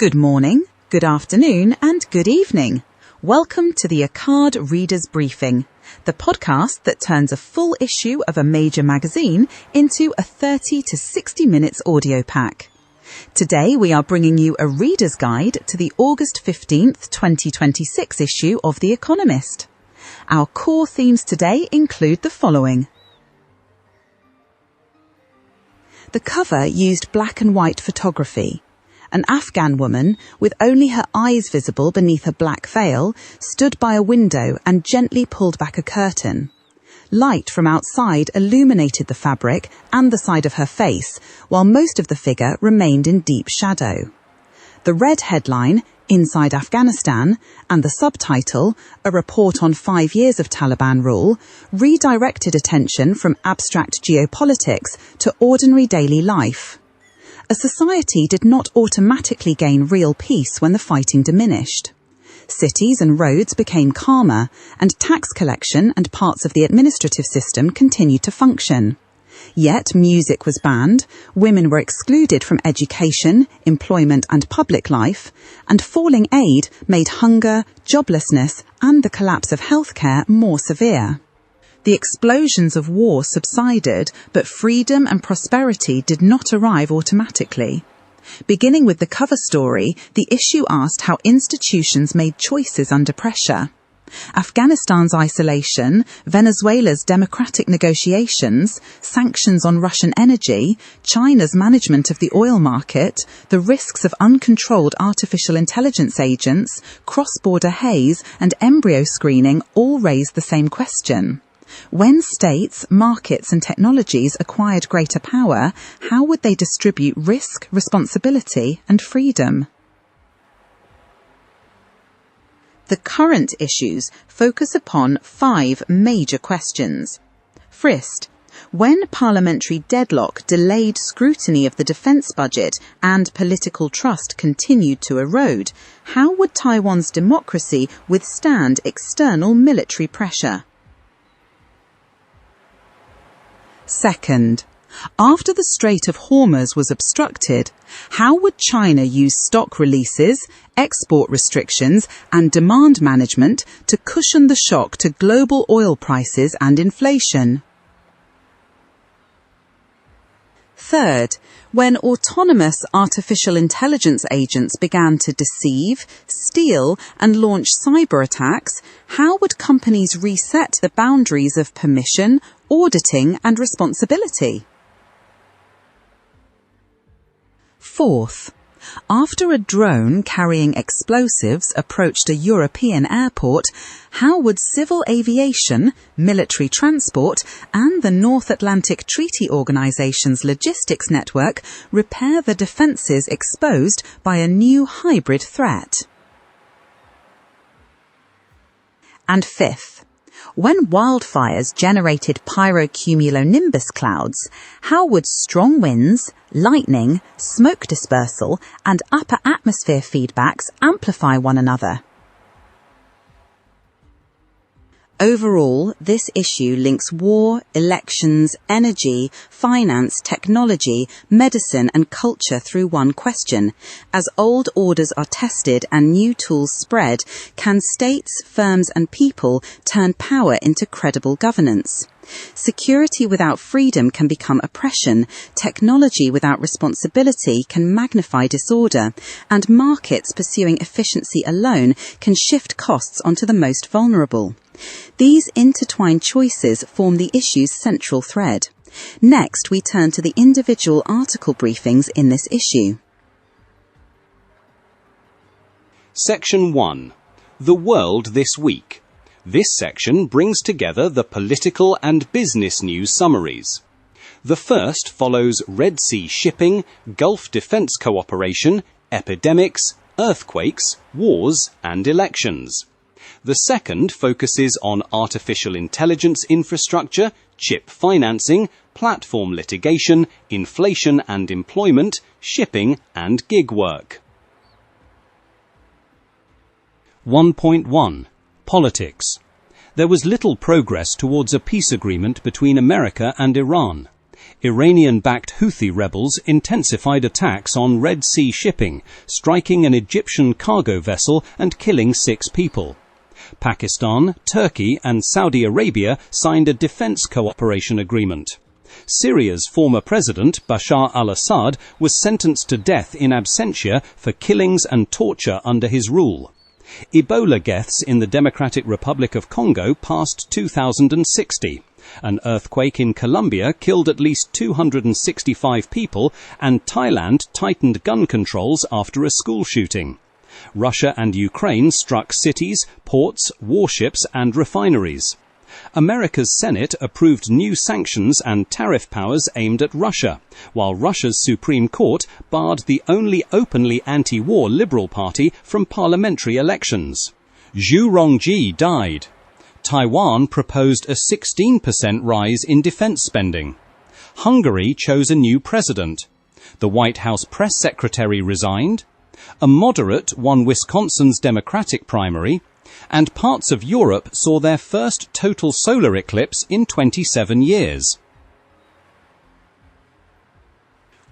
Good morning, good afternoon, and good evening. Welcome to the Acard Reader's Briefing, the podcast that turns a full issue of a major magazine into a 30 to 60 minutes audio pack. Today we are bringing you a reader's guide to the August 15th, 2026 issue of The Economist. Our core themes today include the following. The cover used black and white photography. An Afghan woman, with only her eyes visible beneath a black veil, stood by a window and gently pulled back a curtain. Light from outside illuminated the fabric and the side of her face, while most of the figure remained in deep shadow. The red headline, Inside Afghanistan, and the subtitle, A Report on 5 Years of Taliban Rule, redirected attention from abstract geopolitics to ordinary daily life. A society did not automatically gain real peace when the fighting diminished. Cities and roads became calmer, and tax collection and parts of the administrative system continued to function. Yet music was banned, women were excluded from education, employment and public life, and falling aid made hunger, joblessness and the collapse of healthcare more severe. The explosions of war subsided, but freedom and prosperity did not arrive automatically. Beginning with the cover story, the issue asked how institutions made choices under pressure. Afghanistan's isolation, Venezuela's democratic negotiations, sanctions on Russian energy, China's management of the oil market, the risks of uncontrolled artificial intelligence agents, cross-border haze and embryo screening all raised the same question. When states, markets and technologies acquired greater power, how would they distribute risk, responsibility and freedom? The current issues focus upon 5 major questions. First, when parliamentary deadlock delayed scrutiny of the defence budget and political trust continued to erode, how would Taiwan's democracy withstand external military pressure? Second, after the Strait of Hormuz was obstructed, how would China use stock releases, export restrictions and demand management to cushion the shock to global oil prices and inflation? Third, when autonomous artificial intelligence agents began to deceive, steal and launch cyber attacks, how would companies reset the boundaries of permission, auditing and responsibility? Fourth, after a drone carrying explosives approached a European airport, how would civil aviation, military transport and the North Atlantic Treaty Organization's logistics network repair the defences exposed by a new hybrid threat? And fifth, when wildfires generated pyrocumulonimbus clouds, how would strong winds, lightning, smoke dispersal and upper atmosphere feedbacks amplify one another? Overall, this issue links war, elections, energy, finance, technology, medicine and culture through one question. As old orders are tested and new tools spread, can states, firms and people turn power into credible governance? Security without freedom can become oppression, technology without responsibility can magnify disorder, and markets pursuing efficiency alone can shift costs onto the most vulnerable. These intertwined choices form the issue's central thread. Next, we turn to the individual article briefings in this issue. Section 1. The World This Week. This section brings together the political and business news summaries. The first follows Red Sea shipping, Gulf defense cooperation, epidemics, earthquakes, wars and elections. The second focuses on artificial intelligence infrastructure, chip financing, platform litigation, inflation and employment, shipping and gig work. 1.1. Politics. There was little progress towards a peace agreement between America and Iran. Iranian-backed Houthi rebels intensified attacks on Red Sea shipping, striking an Egyptian cargo vessel and killing 6 people. Pakistan, Turkey and Saudi Arabia signed a defense cooperation agreement. Syria's former president, Bashar al-Assad, was sentenced to death in absentia for killings and torture under his rule. Ebola deaths in the Democratic Republic of Congo passed 2,060. An earthquake in Colombia killed at least 265 people, and Thailand tightened gun controls after a school shooting. Russia and Ukraine struck cities, ports, warships and refineries. America's Senate approved new sanctions and tariff powers aimed at Russia, while Russia's Supreme Court barred the only openly anti-war Liberal Party from parliamentary elections. Zhu Rongji died. Taiwan proposed a 16% rise in defense spending. Hungary chose a new president. The White House press secretary resigned. A moderate won Wisconsin's Democratic primary. And parts of Europe saw their first total solar eclipse in 27 years.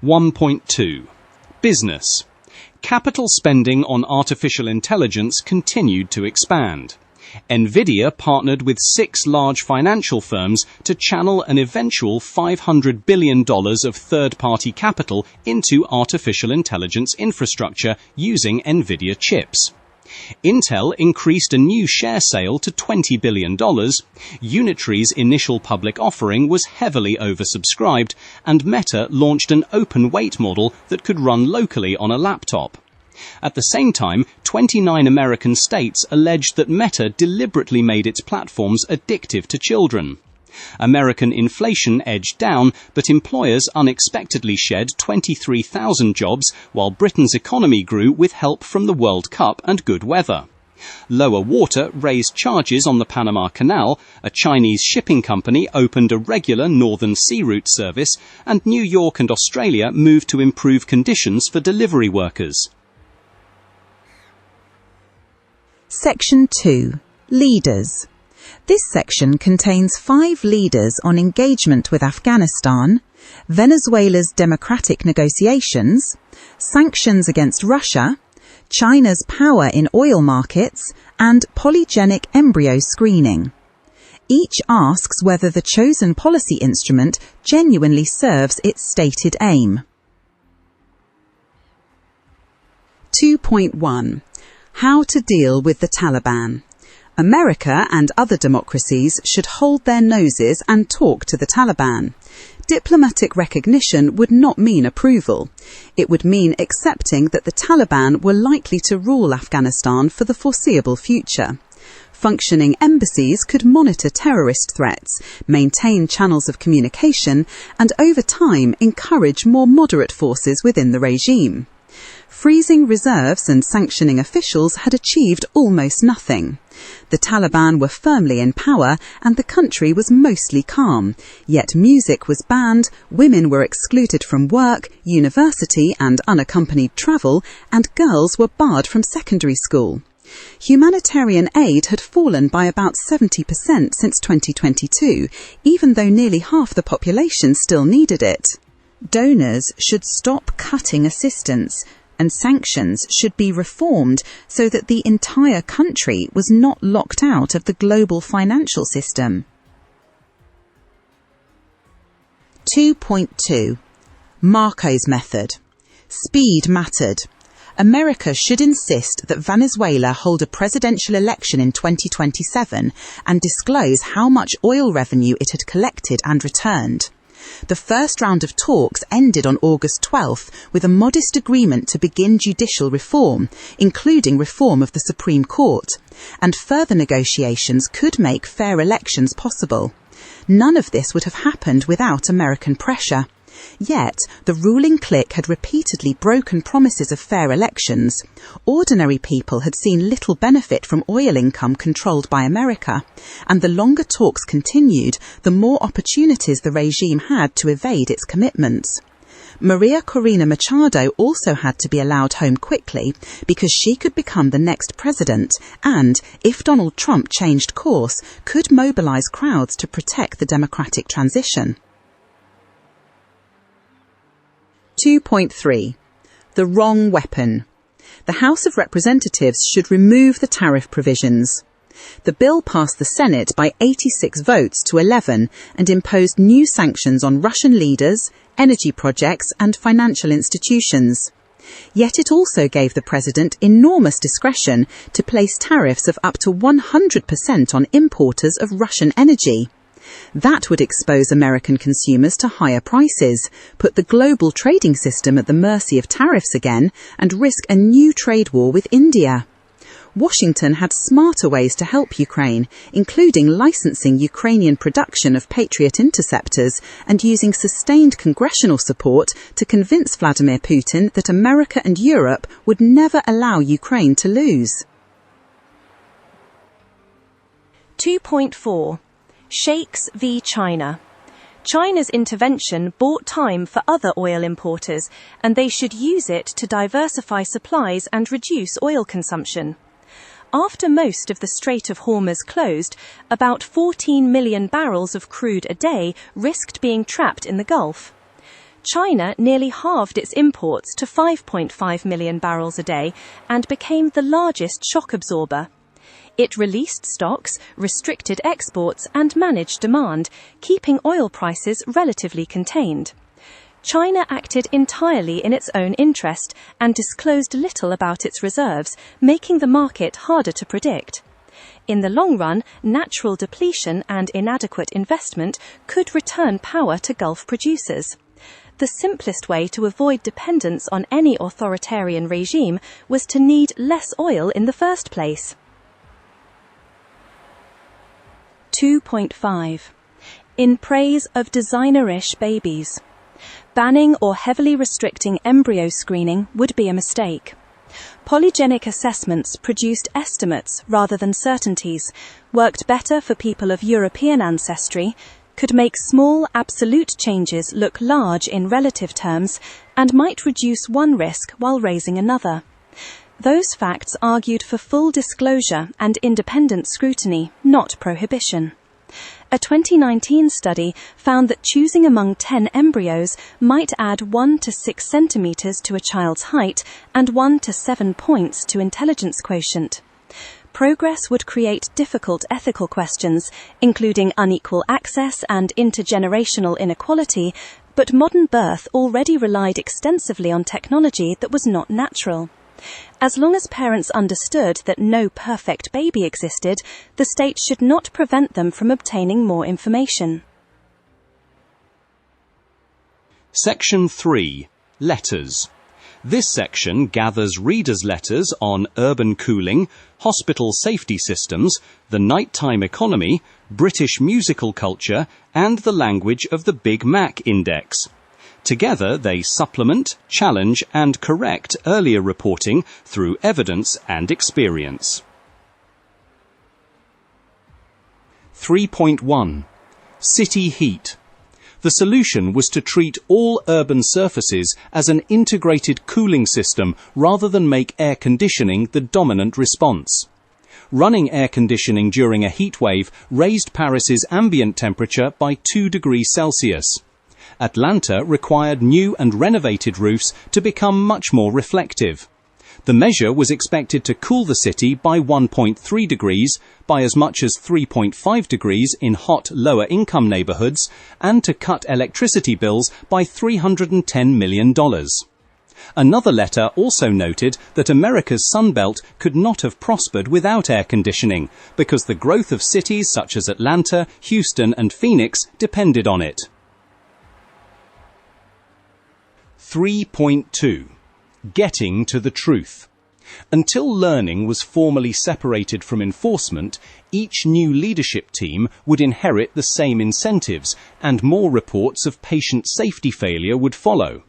1.2. Business. Capital spending on artificial intelligence continued to expand. Nvidia partnered with 6 large financial firms to channel an eventual $500 billion of third-party capital into artificial intelligence infrastructure using Nvidia chips. Intel increased a new share sale to $20 billion, Unitary's initial public offering was heavily oversubscribed, and Meta launched an open-weight model that could run locally on a laptop. At the same time, 29 American states alleged that Meta deliberately made its platforms addictive to children. American inflation edged down, but employers unexpectedly shed 23,000 jobs, while Britain's economy grew with help from the World Cup and good weather. Lower water raised charges on the Panama Canal, a Chinese shipping company opened a regular northern sea route service, and New York and Australia moved to improve conditions for delivery workers. Section 2. Leaders. This section contains 5 leaders on engagement with Afghanistan, Venezuela's democratic negotiations, sanctions against Russia, China's power in oil markets, and polygenic embryo screening. Each asks whether the chosen policy instrument genuinely serves its stated aim. 2.1. How to deal with the Taliban. America and other democracies should hold their noses and talk to the Taliban. Diplomatic recognition would not mean approval. It would mean accepting that the Taliban were likely to rule Afghanistan for the foreseeable future. Functioning embassies could monitor terrorist threats, maintain channels of communication, and over time encourage more moderate forces within the regime. Freezing reserves and sanctioning officials had achieved almost nothing. The Taliban were firmly in power and the country was mostly calm, yet music was banned, women were excluded from work, university and unaccompanied travel, and girls were barred from secondary school. Humanitarian aid had fallen by about 70% since 2022, even though nearly half the population still needed it. Donors should stop cutting assistance, and sanctions should be reformed so that the entire country was not locked out of the global financial system. 2.2. Marcos method. Speed mattered. America should insist that Venezuela hold a presidential election in 2027 and disclose how much oil revenue it had collected and returned. The first round of talks ended on August 12th with a modest agreement to begin judicial reform, including reform of the Supreme Court, and further negotiations could make fair elections possible. None of this would have happened without American pressure. Yet, the ruling clique had repeatedly broken promises of fair elections. Ordinary people had seen little benefit from oil income controlled by America, and the longer talks continued, the more opportunities the regime had to evade its commitments. Maria Corina Machado also had to be allowed home quickly because she could become the next president and, if Donald Trump changed course, could mobilize crowds to protect the democratic transition. 2.3. The wrong weapon. The House of Representatives should remove the tariff provisions. The bill passed the Senate by 86 votes to 11 and imposed new sanctions on Russian leaders, energy projects and financial institutions. Yet it also gave the president enormous discretion to place tariffs of up to 100% on importers of Russian energy. That would expose American consumers to higher prices, put the global trading system at the mercy of tariffs again, and risk a new trade war with India. Washington had smarter ways to help Ukraine, including licensing Ukrainian production of Patriot interceptors and using sustained congressional support to convince Vladimir Putin that America and Europe would never allow Ukraine to lose. 2.4. Sheikhs v. China. China's intervention bought time for other oil importers, and they should use it to diversify supplies and reduce oil consumption. After most of the Strait of Hormuz closed, about 14 million barrels of crude a day risked being trapped in the Gulf. China nearly halved its imports to 5.5 million barrels a day and became the largest shock absorber. It released stocks, restricted exports and managed demand, keeping oil prices relatively contained. China acted entirely in its own interest and disclosed little about its reserves, making the market harder to predict. In the long run, natural depletion and inadequate investment could return power to Gulf producers. The simplest way to avoid dependence on any authoritarian regime was to need less oil in the first place. 2.5. In praise of designer-ish babies. Banning or heavily restricting embryo screening would be a mistake. Polygenic assessments produced estimates rather than certainties, worked better for people of European ancestry, could make small absolute changes look large in relative terms, and might reduce one risk while raising another. Those facts argued for full disclosure and independent scrutiny, not prohibition. A 2019 study found that choosing among 10 embryos might add 1 to 6 centimeters to a child's height and 1 to 7 points to intelligence quotient. Progress would create difficult ethical questions, including unequal access and intergenerational inequality, but modern birth already relied extensively on technology that was not natural. As long as parents understood that no perfect baby existed, the state should not prevent them from obtaining more information. Section 3. Letters. This section gathers readers' letters on urban cooling, hospital safety systems, the nighttime economy, British musical culture, and the language of the Big Mac Index. Together, they supplement, challenge, and correct earlier reporting through evidence and experience. 3.1. City heat. The solution was to treat all urban surfaces as an integrated cooling system rather than make air conditioning the dominant response. Running air conditioning during a heat wave raised Paris's ambient temperature by 2 degrees Celsius. Atlanta required new and renovated roofs to become much more reflective. The measure was expected to cool the city by 1.3 degrees, by as much as 3.5 degrees in hot, lower-income neighborhoods, and to cut electricity bills by $310 million. Another letter also noted that America's Sunbelt could not have prospered without air conditioning, because the growth of cities such as Atlanta, Houston, and Phoenix depended on it. 3.2. Getting to the truth. Until learning was formally separated from enforcement, each new leadership team would inherit the same incentives, and more reports of patient safety failure would follow.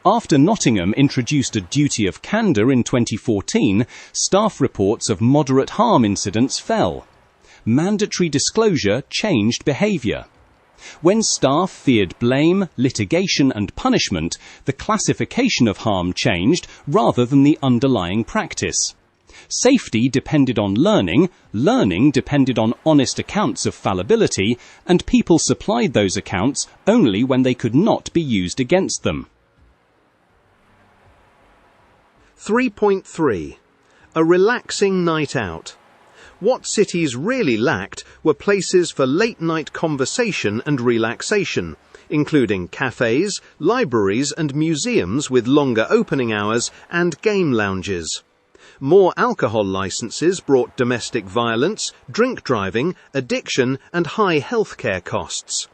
After Nottingham introduced a duty of candour in 2014, staff reports of moderate harm incidents fell. Mandatory disclosure changed behaviour. When staff feared blame, litigation and punishment, the classification of harm changed rather than the underlying practice. Safety depended on learning depended on honest accounts of fallibility, and people supplied those accounts only when they could not be used against them. 3.3. A relaxing night out. What cities really lacked were places for late-night conversation and relaxation, including cafes, libraries and museums with longer opening hours and game lounges. More alcohol licenses brought domestic violence, drink driving, addiction and high healthcare costs.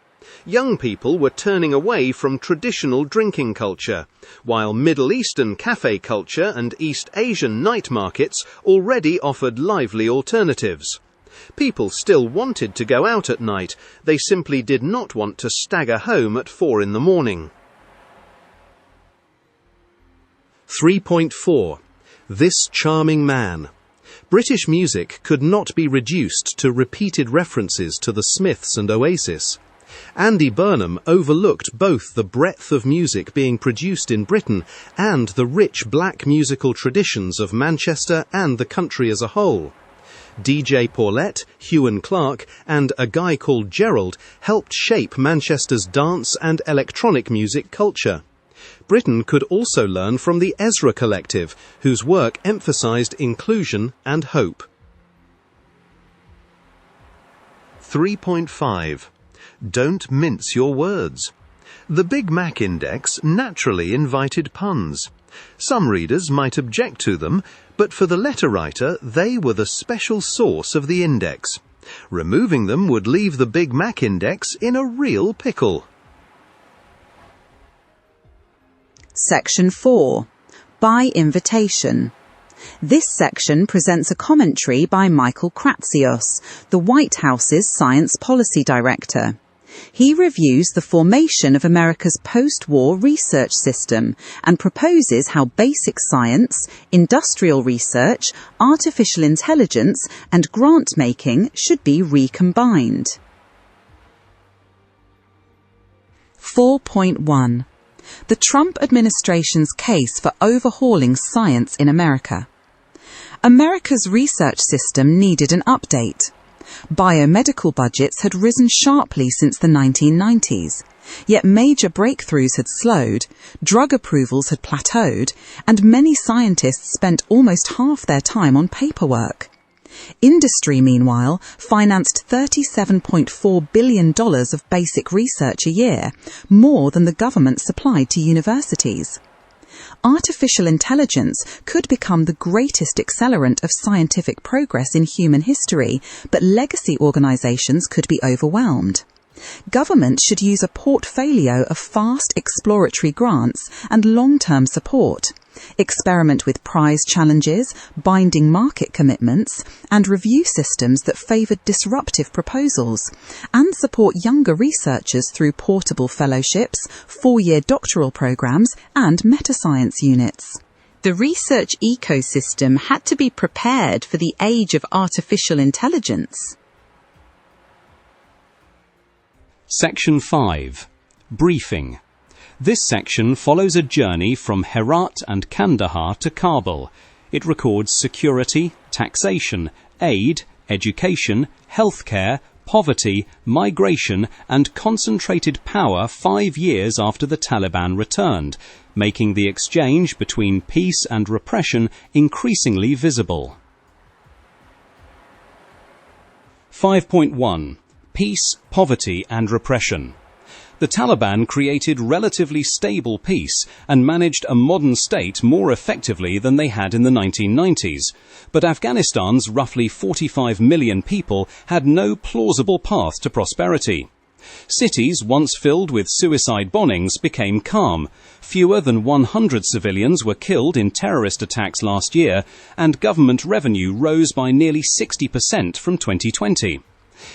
Young people were turning away from traditional drinking culture, while Middle Eastern cafe culture and East Asian night markets already offered lively alternatives. People still wanted to go out at night, they simply did not want to stagger home at 4 in the morning. 3.4. This charming man. British music could not be reduced to repeated references to the Smiths and Oasis. Andy Burnham overlooked both the breadth of music being produced in Britain and the rich black musical traditions of Manchester and the country as a whole. DJ Paulette, Hugh and Clark, and A Guy Called Gerald helped shape Manchester's dance and electronic music culture. Britain could also learn from the Ezra Collective, whose work emphasized inclusion and hope. 3.5. Don't mince your words. The Big Mac Index naturally invited puns. Some readers might object to them, but for the letter writer, they were the special sauce of the index. Removing them would leave the Big Mac Index in a real pickle. Section 4. By invitation. This section presents a commentary by Michael Kratsios, the White House's Science Policy Director. He reviews the formation of America's post-war research system and proposes how basic science, industrial research, artificial intelligence and grant-making should be recombined. 4.1. The Trump administration's case for overhauling science in America. America's research system needed an update. Biomedical budgets had risen sharply since the 1990s, yet major breakthroughs had slowed, drug approvals had plateaued, and many scientists spent almost half their time on paperwork. Industry, meanwhile, financed $37.4 billion of basic research a year, more than the government supplied to universities. Artificial intelligence could become the greatest accelerant of scientific progress in human history, but legacy organizations could be overwhelmed. Government should use a portfolio of fast exploratory grants and long-term support. Experiment with prize challenges, binding market commitments, and review systems that favoured disruptive proposals, and support younger researchers through portable fellowships, 4-year doctoral programmes, and meta-science units. The research ecosystem had to be prepared for the age of artificial intelligence. Section 5. Briefing. This section follows a journey from Herat and Kandahar to Kabul. It records security, taxation, aid, education, healthcare, poverty, migration and concentrated power 5 years after the Taliban returned, making the exchange between peace and repression increasingly visible. 5.1. Peace, poverty and repression. The Taliban created relatively stable peace and managed a modern state more effectively than they had in the 1990s. But Afghanistan's roughly 45 million people had no plausible path to prosperity. Cities once filled with suicide bombings became calm. Fewer than 100 civilians were killed in terrorist attacks last year, and government revenue rose by nearly 60% from 2020.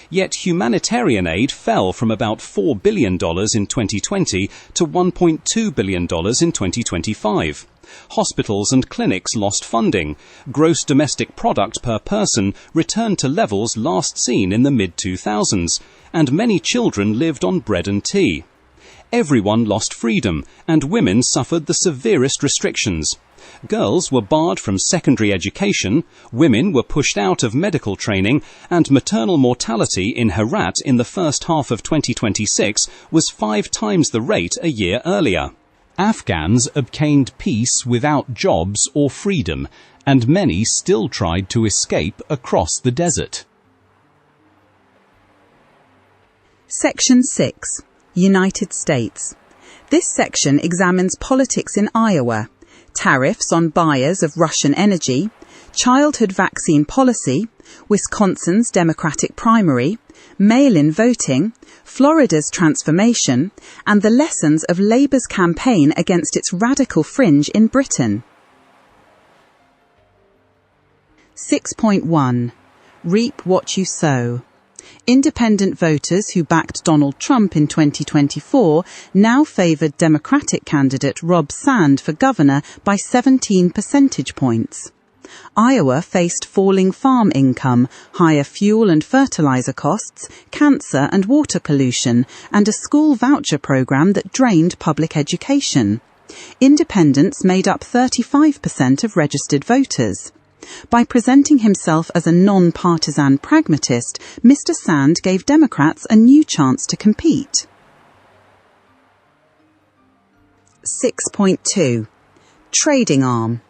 Yet humanitarian aid fell from about $4 billion in 2020 to $1.2 billion in 2025. Hospitals and clinics lost funding. Gross domestic product per person returned to levels last seen in the mid-2000s, and many children lived on bread and tea. Everyone lost freedom, and women suffered the severest restrictions. Girls were barred from secondary education, women were pushed out of medical training, and maternal mortality in Herat in the first half of 2026 was 5 times the rate a year earlier. Afghans obtained peace without jobs or freedom, and many still tried to escape across the desert. Section 6. United States. This section examines politics in Iowa, tariffs on buyers of Russian energy, childhood vaccine policy, Wisconsin's Democratic primary, mail-in voting, Florida's transformation, and the lessons of Labour's campaign against its radical fringe in Britain. 6.1. Reap what you sow. Independent voters who backed Donald Trump in 2024 now favoured Democratic candidate Rob Sand for governor by 17 percentage points. Iowa faced falling farm income, higher fuel and fertilizer costs, cancer and water pollution, and a school voucher program that drained public education. Independents made up 35% of registered voters. By presenting himself as a non-partisan pragmatist, Mr. Sand gave Democrats a new chance to compete. 6.2. Trading arm.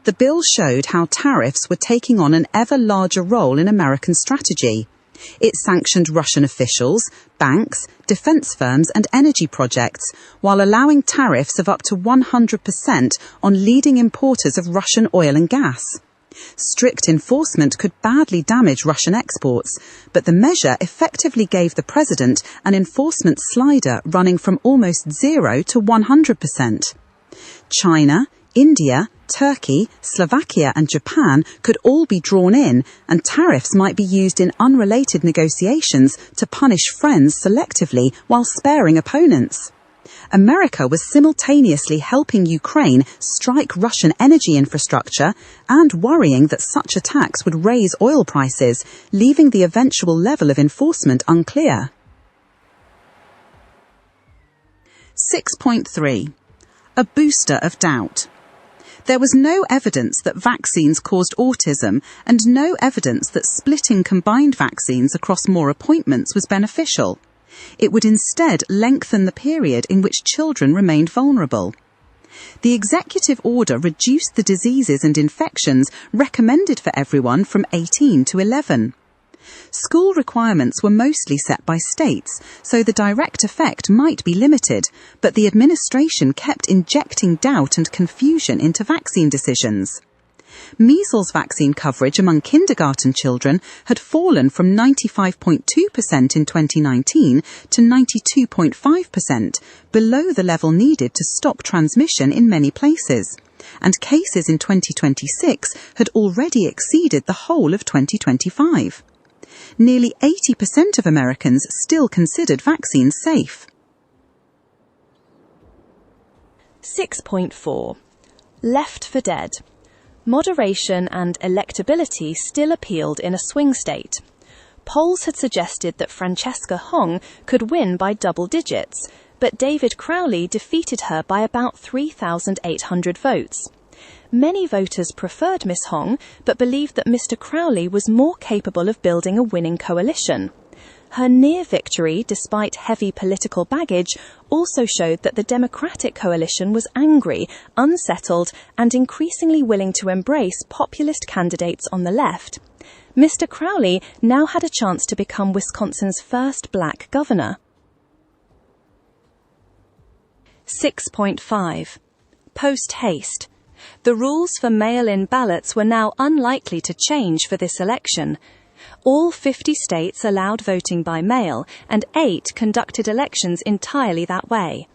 The bill showed how tariffs were taking on an ever larger role in American strategy. It sanctioned Russian officials, banks, defense firms and energy projects, while allowing tariffs of up to 100% on leading importers of Russian oil and gas. Strict enforcement could badly damage Russian exports, but the measure effectively gave the president an enforcement slider running from almost 0 to 100%. China, India, Turkey, Slovakia and Japan could all be drawn in, and tariffs might be used in unrelated negotiations to punish friends selectively while sparing opponents. America was simultaneously helping Ukraine strike Russian energy infrastructure and worrying that such attacks would raise oil prices, leaving the eventual level of enforcement unclear. 6.3. A booster of doubt. There was no evidence that vaccines caused autism and no evidence that splitting combined vaccines across more appointments was beneficial. It would instead lengthen the period in which children remained vulnerable. The executive order reduced the diseases and infections recommended for everyone from 18 to 11. School requirements were mostly set by states, so the direct effect might be limited, but the administration kept injecting doubt and confusion into vaccine decisions. Measles vaccine coverage among kindergarten children had fallen from 95.2% in 2019 to 92.5%, below the level needed to stop transmission in many places, and cases in 2026 had already exceeded the whole of 2025. Nearly 80% of Americans still considered vaccines safe. 6.4. Left for dead. Moderation and electability still appealed in a swing state. Polls had suggested that Francesca Hong could win by double digits, but David Crowley defeated her by about 3,800 votes. Many voters preferred Miss Hong, but believed that Mr. Crowley was more capable of building a winning coalition. Her near victory, despite heavy political baggage, also showed that the Democratic coalition was angry, unsettled, and increasingly willing to embrace populist candidates on the left. Mr. Crowley now had a chance to become Wisconsin's first black governor. 6.5. Post-haste. The rules for mail-in ballots were now unlikely to change for this election. All 50 states allowed voting by mail, and 8 conducted elections entirely that way.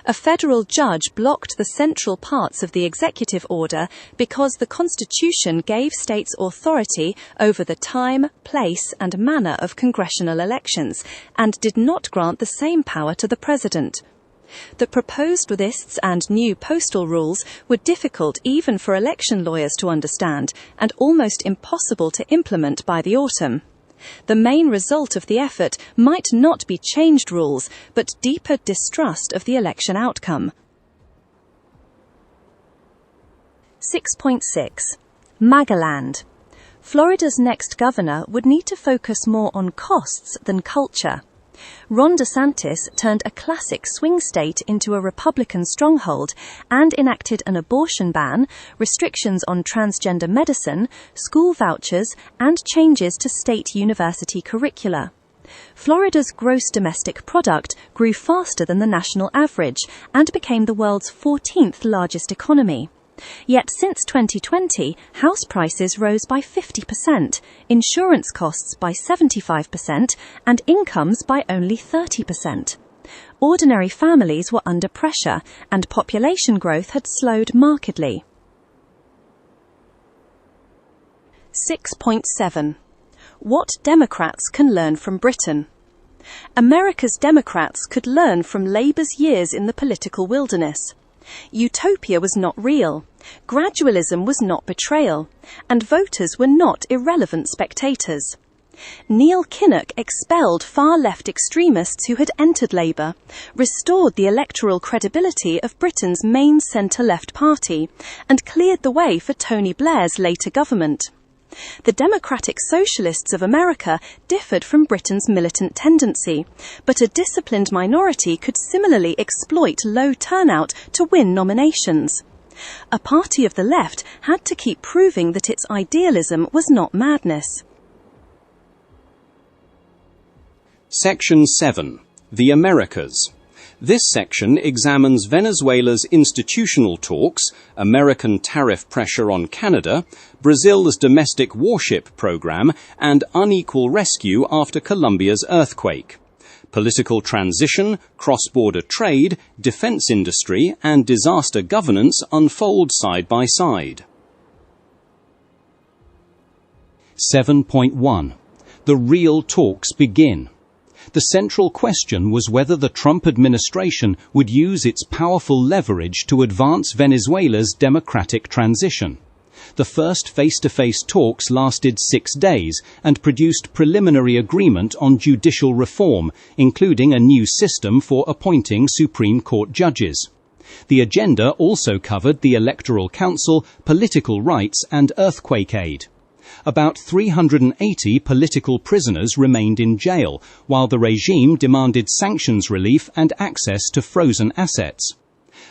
A federal judge blocked the central parts of the executive order because the Constitution gave states authority over the time, place, and manner of congressional elections, and did not grant the same power to the president. The proposed lists and new postal rules were difficult even for election lawyers to understand, and almost impossible to implement by the autumn. The main result of the effort might not be changed rules, but deeper distrust of the election outcome. 6.6. MAGA-land. Florida's next governor would need to focus more on costs than culture. Ron DeSantis turned a classic swing state into a Republican stronghold and enacted an abortion ban, restrictions on transgender medicine, school vouchers, and changes to state university curricula. Florida's gross domestic product grew faster than the national average and became the world's 14th largest economy. Yet since 2020, house prices rose by 50%, insurance costs by 75%, and incomes by only 30%. Ordinary families were under pressure, and population growth had slowed markedly. 6.7. What Democrats can learn from Britain. America's Democrats could learn from Labour's years in the political wilderness. Utopia was not real, gradualism was not betrayal, and voters were not irrelevant spectators. Neil Kinnock expelled far-left extremists who had entered Labour, restored the electoral credibility of Britain's main centre-left party, and cleared the way for Tony Blair's later government. The Democratic Socialists of America differed from Britain's militant tendency, but a disciplined minority could similarly exploit low turnout to win nominations. A party of the left had to keep proving that its idealism was not madness. Section 7. The Americas. This section examines Venezuela's institutional talks, American tariff pressure on Canada, Brazil's domestic warship program, and unequal rescue after Colombia's earthquake. Political transition, cross-border trade, defense industry, and disaster governance unfold side by side. 7.1. The real talks begin. The central question was whether the Trump administration would use its powerful leverage to advance Venezuela's democratic transition. The first face-to-face talks lasted 6 days and produced preliminary agreement on judicial reform, including a new system for appointing Supreme Court judges. The agenda also covered the Electoral Council, political rights, and earthquake aid. About 380 political prisoners remained in jail, while the regime demanded sanctions relief and access to frozen assets.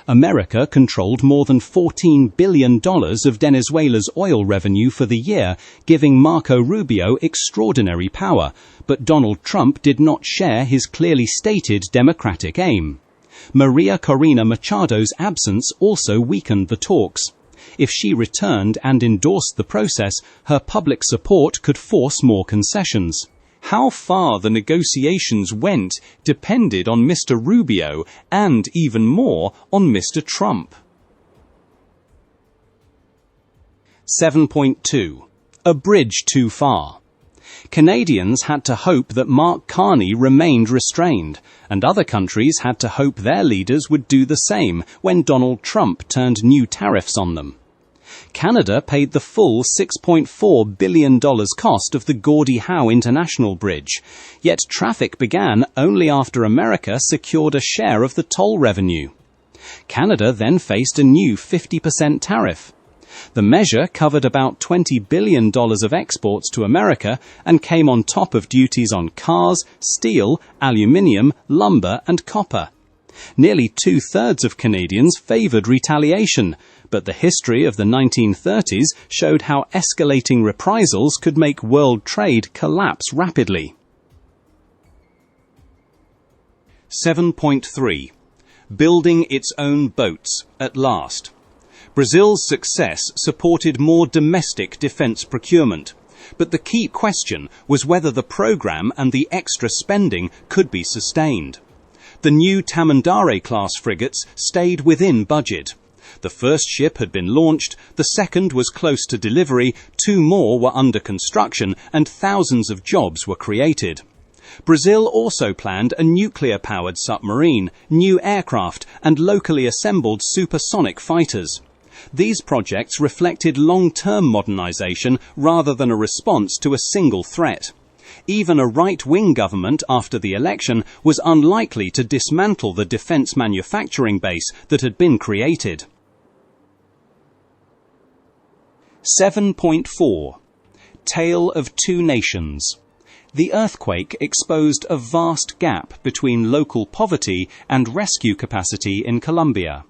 America controlled more than $14 billion of Venezuela's oil revenue for the year, giving Marco Rubio extraordinary power, but Donald Trump did not share his clearly stated democratic aim. Maria Corina Machado's absence also weakened the talks. If she returned and endorsed the process, her public support could force more concessions. How far the negotiations went depended on Mr. Rubio and, even more, on Mr. Trump. 7.2. A bridge too far. Canadians had to hope that Mark Carney remained restrained, and other countries had to hope their leaders would do the same when Donald Trump turned new tariffs on them. Canada paid the full $6.4 billion cost of the Gordie Howe International Bridge, yet traffic began only after America secured a share of the toll revenue. Canada then faced a new 50% tariff. The measure covered about $20 billion of exports to America and came on top of duties on cars, steel, aluminium, lumber, and copper. Nearly 2/3 of Canadians favoured retaliation, but the history of the 1930s showed how escalating reprisals could make world trade collapse rapidly. 7.3. Building its own boats at last. Brazil's success supported more domestic defence procurement, but the key question was whether the programme and the extra spending could be sustained. The new Tamandaré-class frigates stayed within budget. The first ship had been launched, the second was close to delivery, 2 more were under construction, and thousands of jobs were created. Brazil also planned a nuclear-powered submarine, new aircraft, and locally assembled supersonic fighters. These projects reflected long-term modernization rather than a response to a single threat. Even a right-wing government after the election was unlikely to dismantle the defense manufacturing base that had been created. 7.4. Tale of Two Nations. The earthquake exposed a vast gap between local poverty and rescue capacity in Colombia.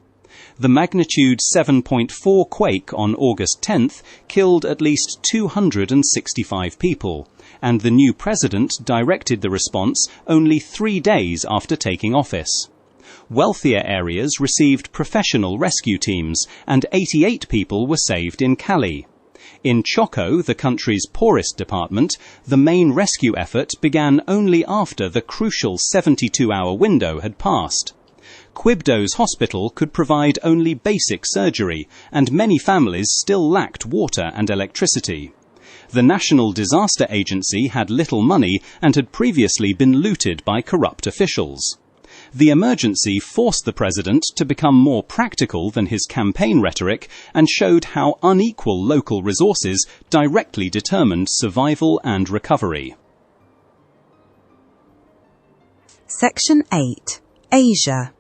The magnitude 7.4 quake on August 10th killed at least 265 people, and the new president directed the response only 3 days after taking office. Wealthier areas received professional rescue teams, and 88 people were saved in Cali. In Choco, the country's poorest department, the main rescue effort began only after the crucial 72-hour window had passed. Quibdo's hospital could provide only basic surgery, and many families still lacked water and electricity. The National Disaster Agency had little money and had previously been looted by corrupt officials. The emergency forced the president to become more practical than his campaign rhetoric and showed how unequal local resources directly determined survival and recovery. Section 8. Asia.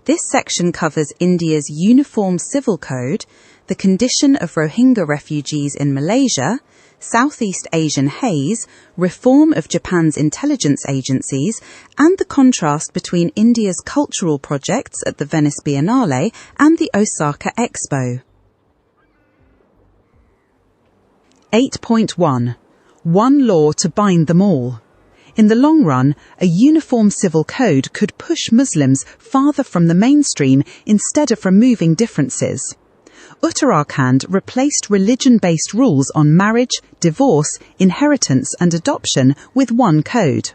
This section covers India's Uniform Civil Code, the condition of Rohingya refugees in Malaysia, Southeast Asian haze, reform of Japan's intelligence agencies, and the contrast between India's cultural projects at the Venice Biennale and the Osaka Expo. 8.1. One law to bind them all. In the long run, a uniform civil code could push Muslims farther from the mainstream instead of removing differences. Uttarakhand replaced religion-based rules on marriage, divorce, inheritance and adoption with one code.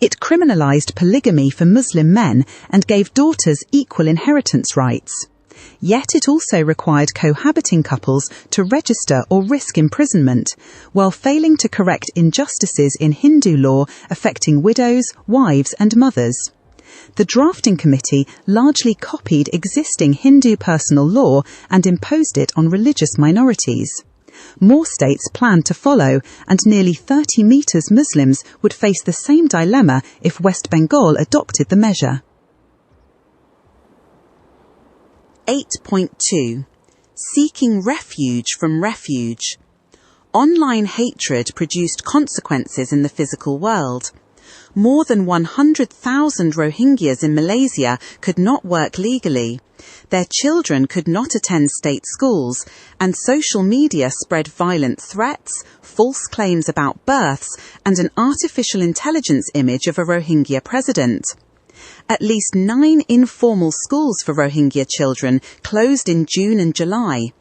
It criminalized polygamy for Muslim men and gave daughters equal inheritance rights. Yet it also required cohabiting couples to register or risk imprisonment, while failing to correct injustices in Hindu law affecting widows, wives and mothers. The drafting committee largely copied existing Hindu personal law and imposed it on religious minorities. More states planned to follow, and nearly 30 meters Muslims would face the same dilemma if West Bengal adopted the measure. 8.2. Seeking refuge from refuge. Online hatred produced consequences in the physical world. More than 100,000 Rohingyas in Malaysia could not work legally. Their children could not attend state schools, and social media spread violent threats, false claims about births, and an artificial intelligence image of a Rohingya president. At least 9 informal schools for Rohingya children closed in June and July.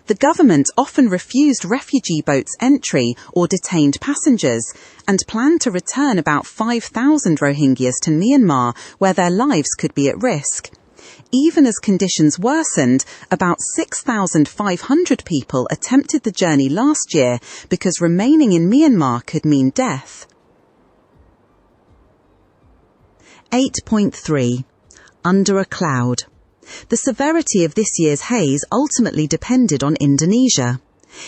The government often refused refugee boats entry or detained passengers, and planned to return about 5,000 Rohingyas to Myanmar, where their lives could be at risk. Even as conditions worsened, about 6,500 people attempted the journey last year because remaining in Myanmar could mean death. 8.3. Under a cloud. The severity of this year's haze ultimately depended on Indonesia.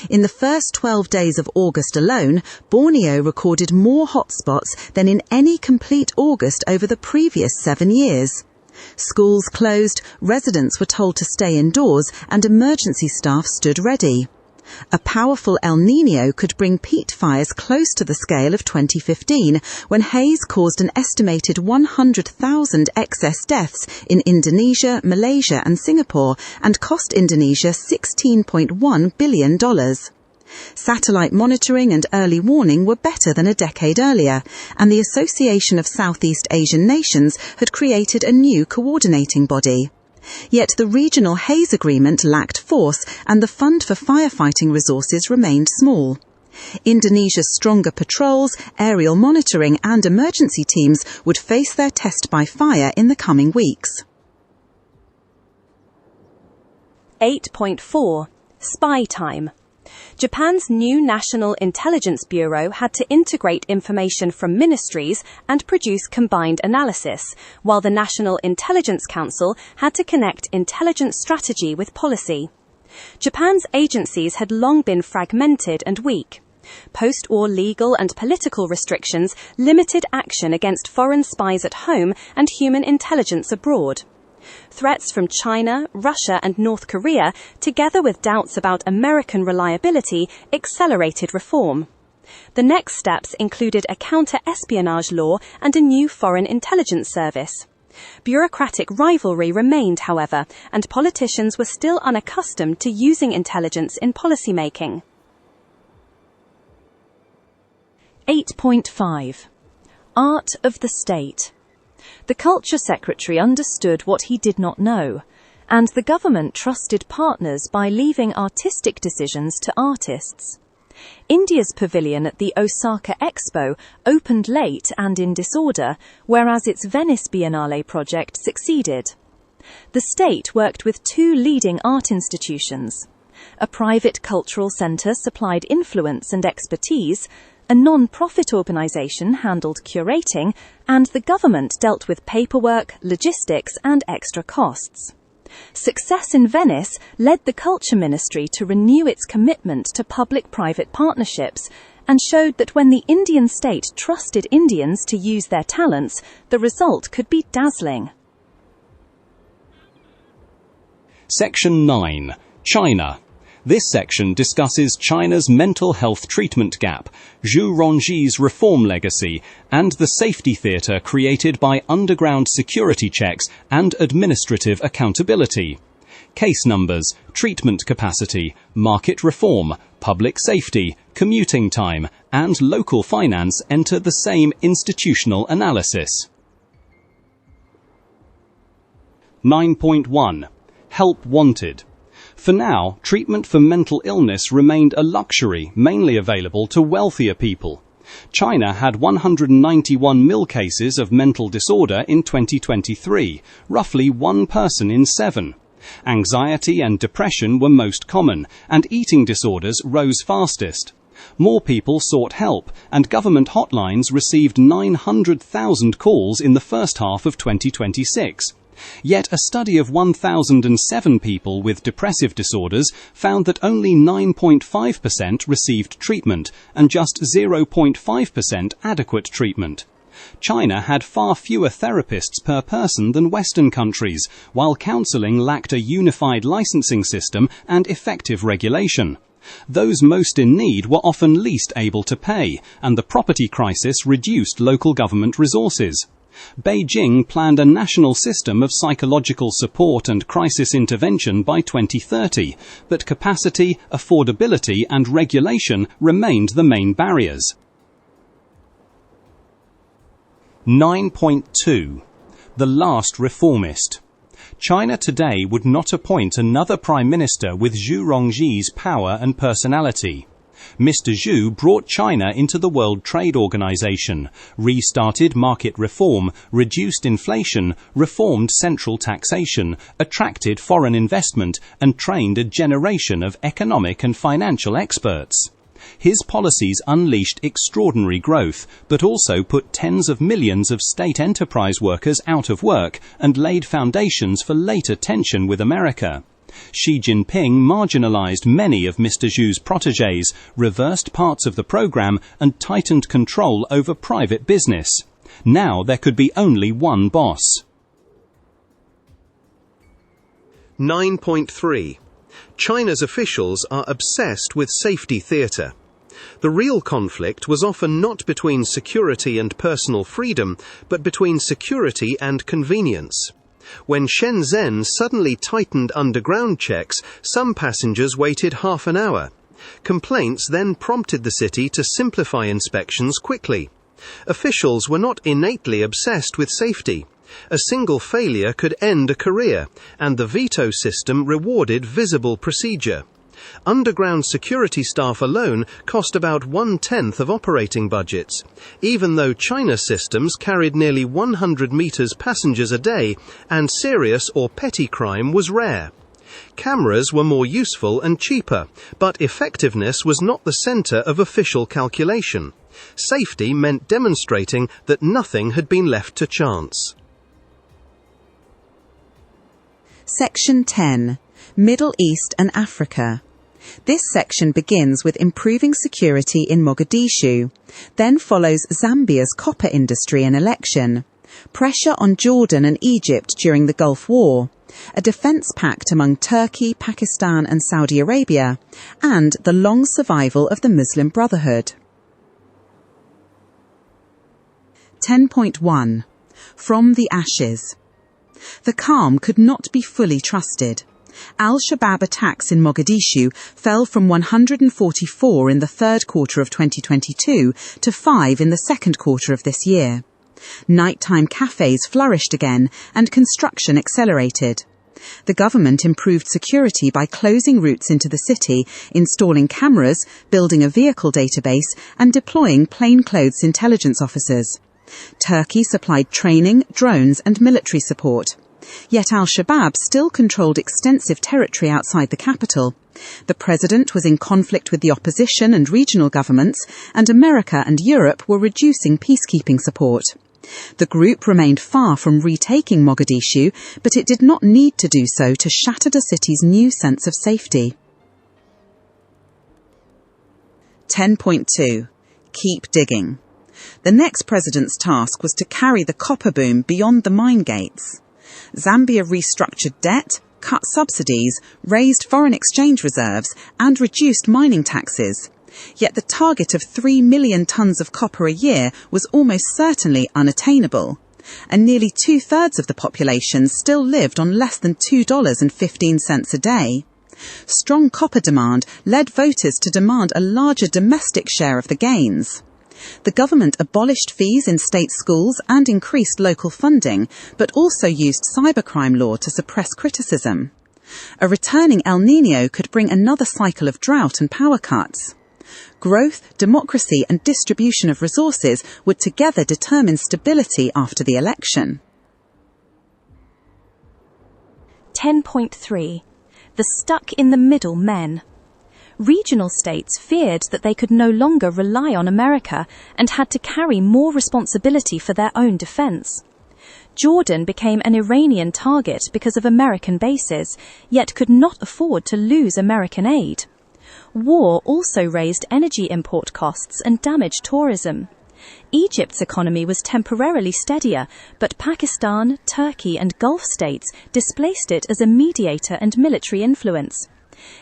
In the first 12 days of August alone, Borneo recorded more hotspots than in any complete August over the previous 7 years. Schools closed, residents were told to stay indoors, and emergency staff stood ready. A powerful El Niño could bring peat fires close to the scale of 2015, when haze caused an estimated 100,000 excess deaths in Indonesia, Malaysia and Singapore, and cost Indonesia $16.1 billion. Satellite monitoring and early warning were better than a decade earlier, and the Association of Southeast Asian Nations had created a new coordinating body. Yet the regional haze agreement lacked force, and the fund for firefighting resources remained small. Indonesia's stronger patrols, aerial monitoring and emergency teams would face their test by fire in the coming weeks. 8.4. Spy time. Japan's new National Intelligence Bureau had to integrate information from ministries and produce combined analysis, while the National Intelligence Council had to connect intelligence strategy with policy. Japan's agencies had long been fragmented and weak. Post-war legal and political restrictions limited action against foreign spies at home and human intelligence abroad. Threats from China, Russia and North Korea, together with doubts about American reliability, accelerated reform. The next steps included a counter-espionage law and a new foreign intelligence service. Bureaucratic rivalry remained, however, and politicians were still unaccustomed to using intelligence in policymaking. 8.5. Art of the State. The Culture Secretary understood what he did not know, and the government trusted partners by leaving artistic decisions to artists. India's pavilion at the Osaka Expo opened late and in disorder, whereas its Venice Biennale project succeeded. The state worked with two leading art institutions. A private cultural centre supplied influence and expertise, a non-profit organisation handled curating, and the government dealt with paperwork, logistics and extra costs. Success in Venice led the Culture Ministry to renew its commitment to public-private partnerships and showed that when the Indian state trusted Indians to use their talents, the result could be dazzling. Section 9. China. This section discusses China's mental health treatment gap, Zhu Rongji's reform legacy, and the safety theatre created by underground security checks and administrative accountability. Case numbers, treatment capacity, market reform, public safety, commuting time, and local finance enter the same institutional analysis. 9.1. Help wanted. For now, treatment for mental illness remained a luxury mainly available to wealthier people. China had 191 mil cases of mental disorder in 2023, roughly 1 person in 7. Anxiety and depression were most common, and eating disorders rose fastest. More people sought help, and government hotlines received 900,000 calls in the first half of 2026. Yet a study of 1,007 people with depressive disorders found that only 9.5% received treatment and just 0.5% adequate treatment. China had far fewer therapists per person than Western countries, while counselling lacked a unified licensing system and effective regulation. Those most in need were often least able to pay, and the property crisis reduced local government resources. Beijing planned a national system of psychological support and crisis intervention by 2030, but capacity, affordability and regulation remained the main barriers. 9.2. The last reformist. China today would not appoint another prime minister with Zhu Rongji's power and personality. Mr. Zhu brought China into the World Trade Organization, restarted market reform, reduced inflation, reformed central taxation, attracted foreign investment, and trained a generation of economic and financial experts. His policies unleashed extraordinary growth, but also put tens of millions of state enterprise workers out of work and laid foundations for later tension with America. Xi Jinping marginalized many of Mr. Zhu's protégés, reversed parts of the program, and tightened control over private business. Now there could be only one boss. 9.3. China's officials are obsessed with safety theatre. The real conflict was often not between security and personal freedom, but between security and convenience. When Shenzhen suddenly tightened underground checks, some passengers waited half an hour. Complaints then prompted the city to simplify inspections quickly. Officials were not innately obsessed with safety. A single failure could end a career, and the veto system rewarded visible procedure. Underground security staff alone cost about 1/10 of operating budgets, even though China's systems carried nearly 100 meters passengers a day, and serious or petty crime was rare. Cameras were more useful and cheaper, but effectiveness was not the center of official calculation. Safety meant demonstrating that nothing had been left to chance. Section 10. Middle East and Africa. This section begins with improving security in Mogadishu, then follows Zambia's copper industry and election, pressure on Jordan and Egypt during the Gulf War, a defence pact among Turkey, Pakistan and Saudi Arabia, and the long survival of the Muslim Brotherhood. 10.1. From the ashes. The calm could not be fully trusted. Al-Shabaab attacks in Mogadishu fell from 144 in the third quarter of 2022 to 5 in the second quarter of this year. Nighttime cafes flourished again and construction accelerated. The government improved security by closing routes into the city, installing cameras, building a vehicle database, and deploying plainclothes intelligence officers. Turkey supplied training, drones, and military support. Yet al-Shabaab still controlled extensive territory outside the capital. The president was in conflict with the opposition and regional governments, and America and Europe were reducing peacekeeping support. The group remained far from retaking Mogadishu, but it did not need to do so to shatter the city's new sense of safety. 10.2. Keep digging. The next president's task was to carry the copper boom beyond the mine gates. Zambia restructured debt, cut subsidies, raised foreign exchange reserves, and reduced mining taxes. Yet the target of 3 million tons of copper a year was almost certainly unattainable, and nearly 2/3 of the population still lived on less than $2.15 a day. Strong copper demand led voters to demand a larger domestic share of the gains. The government abolished fees in state schools and increased local funding, but also used cybercrime law to suppress criticism. A returning El Niño could bring another cycle of drought and power cuts. Growth, democracy, and distribution of resources would together determine stability after the election. 10.3. The stuck-in-the-middle men. Regional states feared that they could no longer rely on America and had to carry more responsibility for their own defense. Jordan became an Iranian target because of American bases, yet could not afford to lose American aid. War also raised energy import costs and damaged tourism. Egypt's economy was temporarily steadier, but Pakistan, Turkey, and Gulf states displaced it as a mediator and military influence.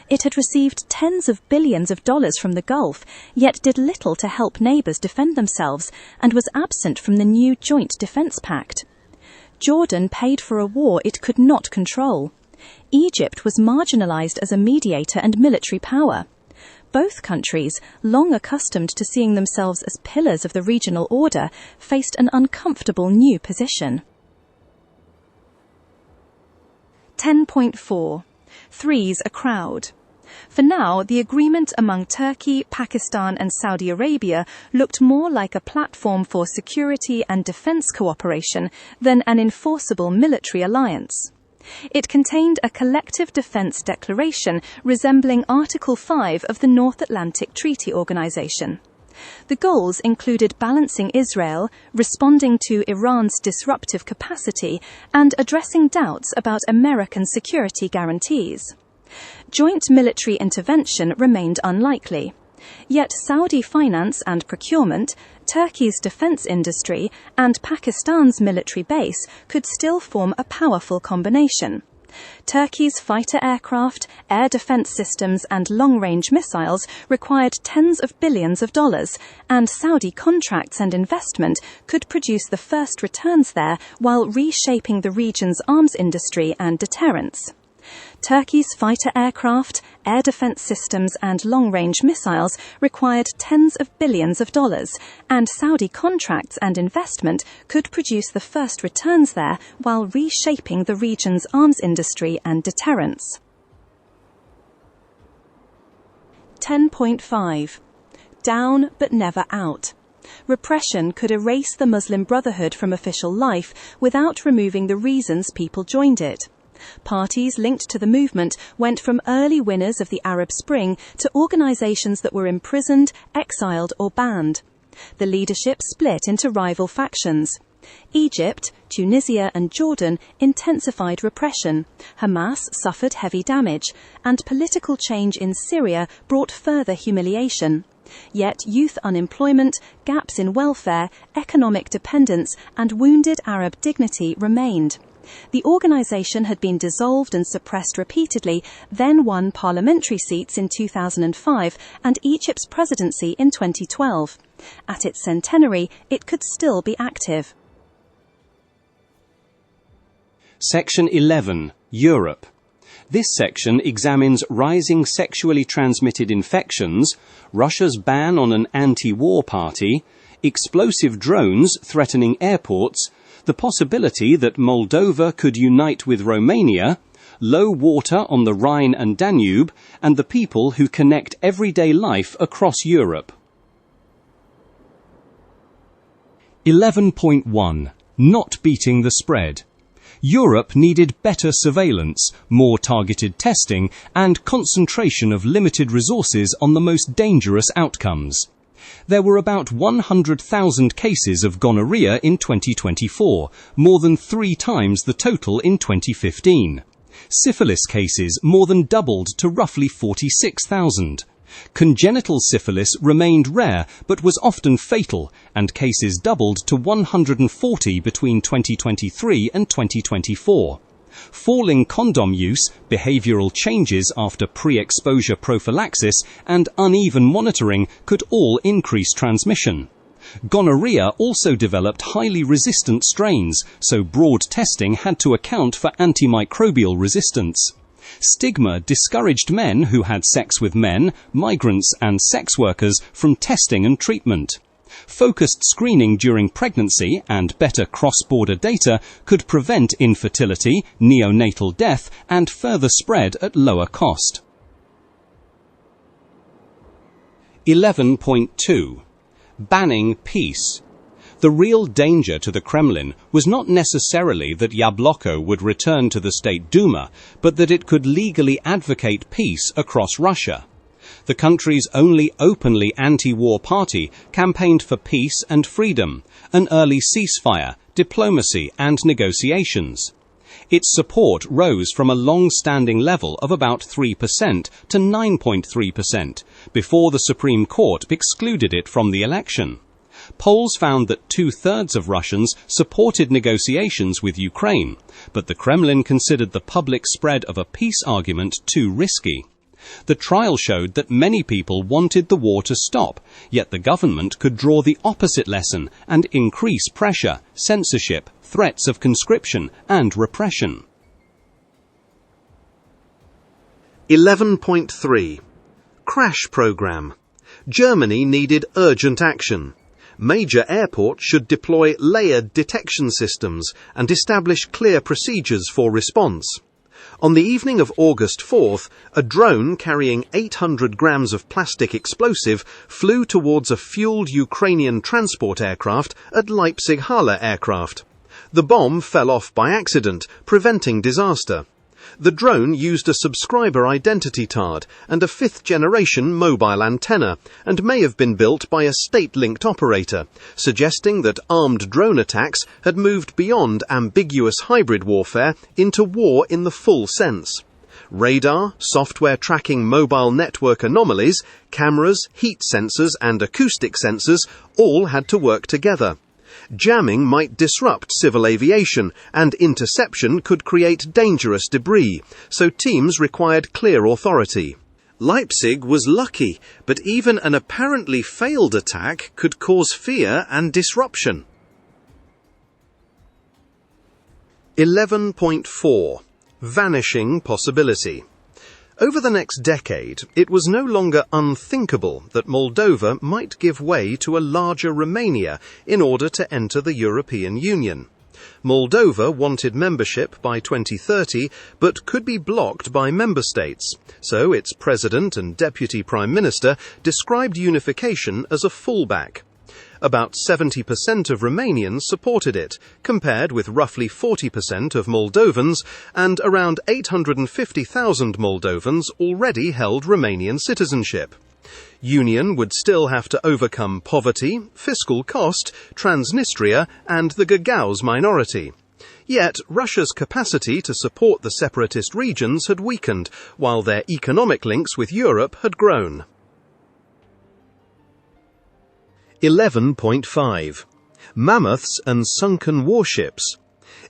It had received tens of billions of dollars from the Gulf, yet did little to help neighbours defend themselves, and was absent from the new Joint Defence Pact. Jordan paid for a war it could not control. Egypt was marginalised as a mediator and military power. Both countries, long accustomed to seeing themselves as pillars of the regional order, faced an uncomfortable new position. 10.4. Three's a crowd. For now, the agreement among Turkey, Pakistan and Saudi Arabia looked more like a platform for security and defence cooperation than an enforceable military alliance. It contained a collective defence declaration resembling Article 5 of the North Atlantic Treaty Organization. The goals included balancing Israel, responding to Iran's disruptive capacity, and addressing doubts about American security guarantees. Joint military intervention remained unlikely. Yet Saudi finance and procurement, Turkey's defence industry, and Pakistan's military base could still form a powerful combination. Turkey's fighter aircraft, air defence systems and long-range missiles required tens of billions of dollars, and Saudi contracts and investment could produce the first returns there while reshaping the region's arms industry and deterrence. Turkey's fighter aircraft, air defence systems and long-range missiles required tens of billions of dollars, and Saudi contracts and investment could produce the first returns there while reshaping the region's arms industry and deterrence. 10.5. Down but never out. Repression could erase the Muslim Brotherhood from official life without removing the reasons people joined it. Parties linked to the movement went from early winners of the Arab Spring to organizations that were imprisoned, exiled or banned. The leadership split into rival factions. Egypt, Tunisia and Jordan intensified repression. Hamas suffered heavy damage, and political change in Syria brought further humiliation. Yet youth unemployment, gaps in welfare, economic dependence and wounded Arab dignity remained. The organisation had been dissolved and suppressed repeatedly, then won parliamentary seats in 2005 and Egypt's presidency in 2012. At its centenary, it could still be active. Section 11. Europe. This section examines rising sexually transmitted infections, Russia's ban on an anti-war party, explosive drones threatening airports, the possibility that Moldova could unite with Romania, low water on the Rhine and Danube, and the people who connect everyday life across Europe. 11.1. Not beating the spread. Europe needed better surveillance, more targeted testing, and concentration of limited resources on the most dangerous outcomes. There were about 100,000 cases of gonorrhea in 2024, more than 3 times the total in 2015. Syphilis cases more than doubled to roughly 46,000. Congenital syphilis remained rare but was often fatal, and cases doubled to 140 between 2023 and 2024. Falling condom use, behavioral changes after pre-exposure prophylaxis, and uneven monitoring could all increase transmission. Gonorrhea also developed highly resistant strains, so broad testing had to account for antimicrobial resistance. Stigma discouraged men who had sex with men, migrants and sex workers from testing and treatment. Focused screening during pregnancy and better cross-border data could prevent infertility, neonatal death and further spread at lower cost. 11.2. Banning peace. The real danger to the Kremlin was not necessarily that Yabloko would return to the State Duma, but that it could legally advocate peace across Russia. The country's only openly anti-war party campaigned for peace and freedom, an early ceasefire, diplomacy and negotiations. Its support rose from a long-standing level of about 3% to 9.3% before the Supreme Court excluded it from the election. Polls found that 2/3 of Russians supported negotiations with Ukraine, but the Kremlin considered the public spread of a peace argument too risky. The trial showed that many people wanted the war to stop, yet the government could draw the opposite lesson and increase pressure, censorship, threats of conscription and repression. 11.3. Crash Programme. Germany needed urgent action. Major airports should deploy layered detection systems and establish clear procedures for response. On the evening of August 4th, a drone carrying 800 grams of plastic explosive flew towards a fueled Ukrainian transport aircraft at Leipzig-Halle aircraft. The bomb fell off by accident, preventing disaster. The drone used a subscriber identity card and a 5th-generation mobile antenna, and may have been built by a state-linked operator, suggesting that armed drone attacks had moved beyond ambiguous hybrid warfare into war in the full sense. Radar, software tracking mobile network anomalies, cameras, heat sensors and acoustic sensors all had to work together. Jamming might disrupt civil aviation, and interception could create dangerous debris, so teams required clear authority. Leipzig was lucky, but even an apparently failed attack could cause fear and disruption. 11.4. Vanishing possibility. Over the next decade, it was no longer unthinkable that Moldova might give way to a larger Romania in order to enter the European Union. Moldova wanted membership by 2030, but could be blocked by member states, so its president and deputy prime minister described unification as a fallback. About 70% of Romanians supported it, compared with roughly 40% of Moldovans, and around 850,000 Moldovans already held Romanian citizenship. Union would still have to overcome poverty, fiscal cost, Transnistria, and the Gagauz minority. Yet, Russia's capacity to support the separatist regions had weakened, while their economic links with Europe had grown. 11.5. Mammoths and sunken warships.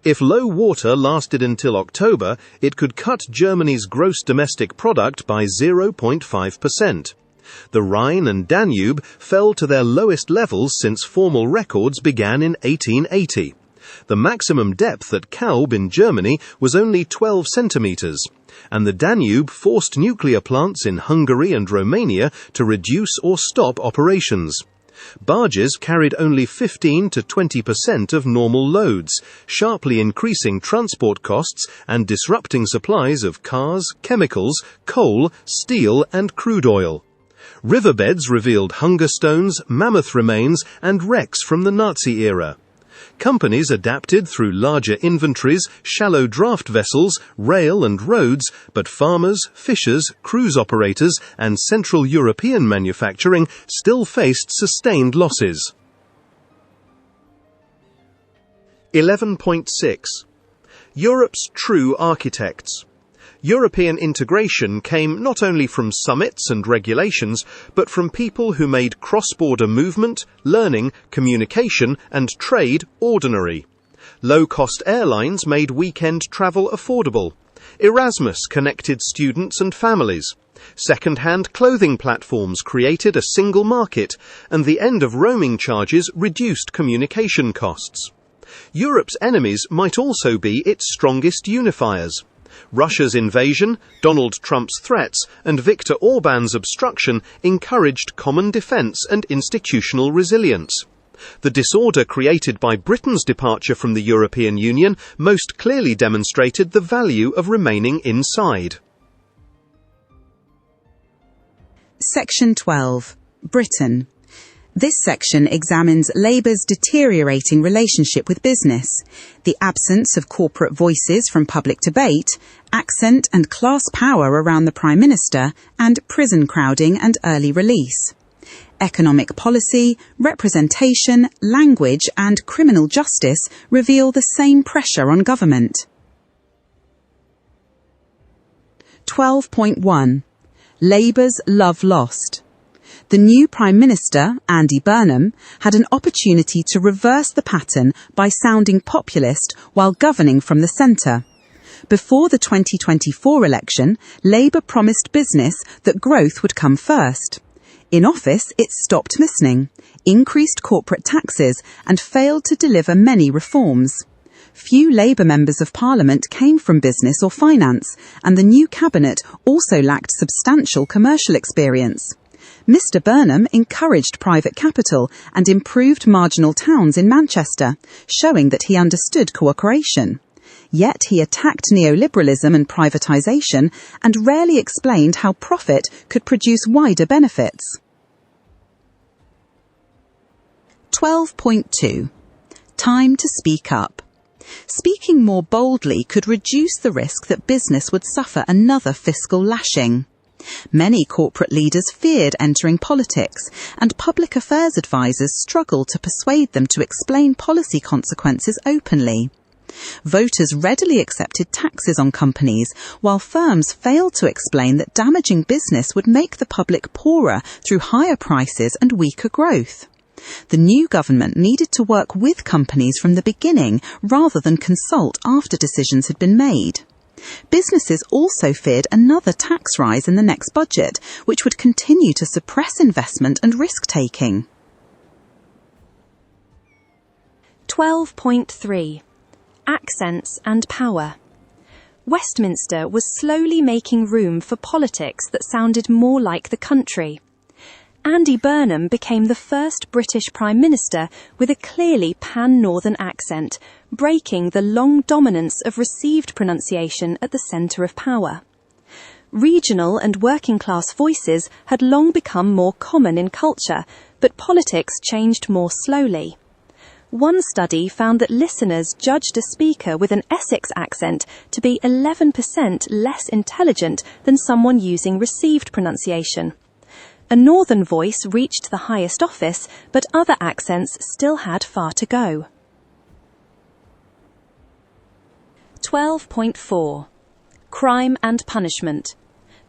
If low water lasted until October, it could cut Germany's gross domestic product by 0.5%. The Rhine and Danube fell to their lowest levels since formal records began in 1880. The maximum depth at Kaub in Germany was only 12 centimeters, and the Danube forced nuclear plants in Hungary and Romania to reduce or stop operations. Barges carried only 15 to 20% of normal loads, sharply increasing transport costs and disrupting supplies of cars, chemicals, coal, steel, and crude oil. Riverbeds revealed hunger stones, mammoth remains, and wrecks from the Nazi era. Companies adapted through larger inventories, shallow draft vessels, rail and roads, but farmers, fishers, cruise operators, and Central European manufacturing still faced sustained losses. 11.6. Europe's true architects. European integration came not only from summits and regulations, but from people who made cross-border movement, learning, communication, and trade ordinary. Low-cost airlines made weekend travel affordable. Erasmus connected students and families. Second-hand clothing platforms created a single market, and the end of roaming charges reduced communication costs. Europe's enemies might also be its strongest unifiers. Russia's invasion, Donald Trump's threats, and Viktor Orban's obstruction encouraged common defence and institutional resilience. The disorder created by Britain's departure from the European Union most clearly demonstrated the value of remaining inside. Section 12. Britain. This section examines Labour's deteriorating relationship with business, the absence of corporate voices from public debate, accent and class power around the Prime Minister, and prison crowding and early release. Economic policy, representation, language and criminal justice reveal the same pressure on government. 12.1. Labour's love lost. The new Prime Minister, Andy Burnham, had an opportunity to reverse the pattern by sounding populist while governing from the centre. Before the 2024 election, Labour promised business that growth would come first. In office, it stopped listening, increased corporate taxes, and failed to deliver many reforms. Few Labour members of Parliament came from business or finance, and the new cabinet also lacked substantial commercial experience. Mr Burnham encouraged private capital and improved marginal towns in Manchester, showing that he understood cooperation. Yet he attacked neoliberalism and privatisation and rarely explained how profit could produce wider benefits. 12.2. Time to speak up. Speaking more boldly could reduce the risk that business would suffer another fiscal lashing. Many corporate leaders feared entering politics, and public affairs advisers struggled to persuade them to explain policy consequences openly. Voters readily accepted taxes on companies, while firms failed to explain that damaging business would make the public poorer through higher prices and weaker growth. The new government needed to work with companies from the beginning rather than consult after decisions had been made. Businesses also feared another tax rise in the next budget, which would continue to suppress investment and risk-taking. 12.3. Accents and power. Westminster was slowly making room for politics that sounded more like the country. Andy Burnham became the first British Prime Minister with a clearly pan-northern accent, breaking the long dominance of received pronunciation at the centre of power. Regional and working-class voices had long become more common in culture, but politics changed more slowly. One study found that listeners judged a speaker with an Essex accent to be 11% less intelligent than someone using received pronunciation. A northern voice reached the highest office, but other accents still had far to go. 12.4. Crime and punishment.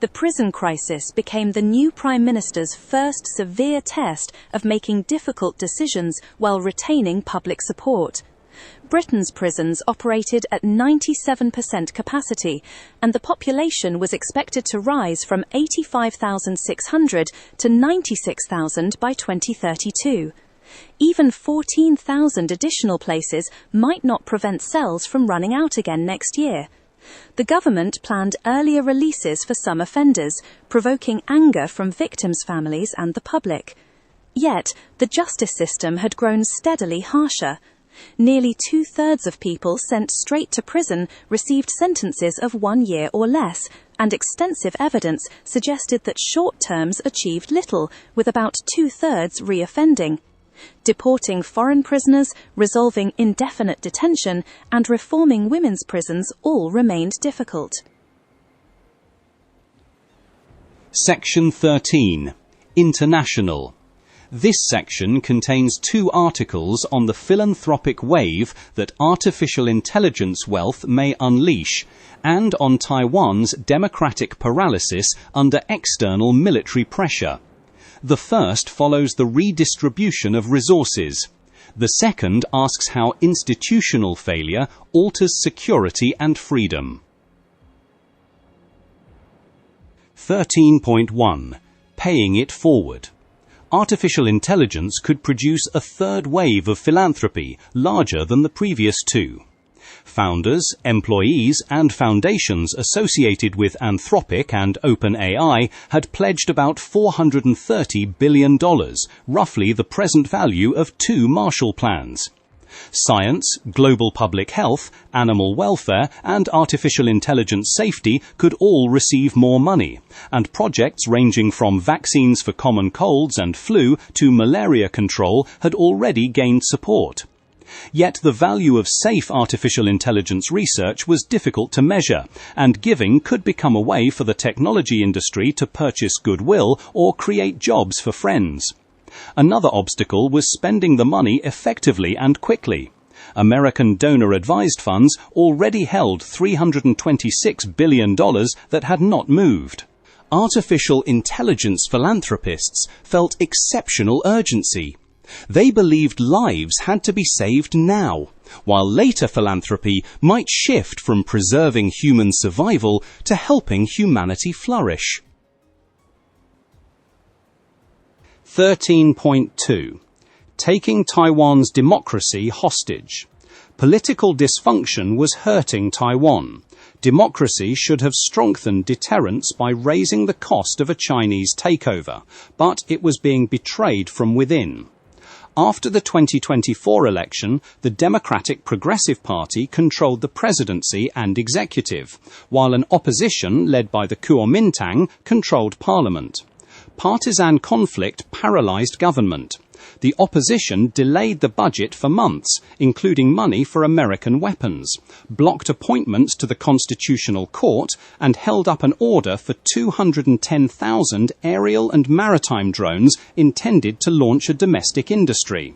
The prison crisis became the new Prime Minister's first severe test of making difficult decisions while retaining public support. Britain's prisons operated at 97% capacity, and the population was expected to rise from 85,600 to 96,000 by 2032. Even 14,000 additional places might not prevent cells from running out again next year. The government planned earlier releases for some offenders, provoking anger from victims' families and the public. Yet, the justice system had grown steadily harsher. Nearly 2/3 of people sent straight to prison received sentences of 1 year or less, and extensive evidence suggested that short terms achieved little, with about 2/3 re-offending. Deporting foreign prisoners, resolving indefinite detention, and reforming women's prisons all remained difficult. Section 13. International. This section contains 2 articles on the philanthropic wave that artificial intelligence wealth may unleash, and on Taiwan's democratic paralysis under external military pressure. The first follows the redistribution of resources. The second asks how institutional failure alters security and freedom. 13.1. Paying it forward. Artificial intelligence could produce a third wave of philanthropy, larger than the previous 2. Founders, employees, and foundations associated with Anthropic and OpenAI had pledged about $430 billion, roughly the present value of 2 Marshall Plans. Science, global public health, animal welfare, and artificial intelligence safety could all receive more money, and projects ranging from vaccines for common colds and flu to malaria control had already gained support. Yet the value of safe artificial intelligence research was difficult to measure, and giving could become a way for the technology industry to purchase goodwill or create jobs for friends. Another obstacle was spending the money effectively and quickly. American donor-advised funds already held $326 billion that had not moved. Artificial intelligence philanthropists felt exceptional urgency. They believed lives had to be saved now, while later philanthropy might shift from preserving human survival to helping humanity flourish. 13.2. Taking Taiwan's democracy hostage. Political dysfunction was hurting Taiwan. Democracy should have strengthened deterrence by raising the cost of a Chinese takeover, but it was being betrayed from within. After the 2024 election, the Democratic Progressive Party controlled the presidency and executive, while an opposition led by the Kuomintang controlled parliament. Partisan conflict paralyzed government. The opposition delayed the budget for months, including money for American weapons, blocked appointments to the Constitutional Court, and held up an order for 210,000 aerial and maritime drones intended to launch a domestic industry.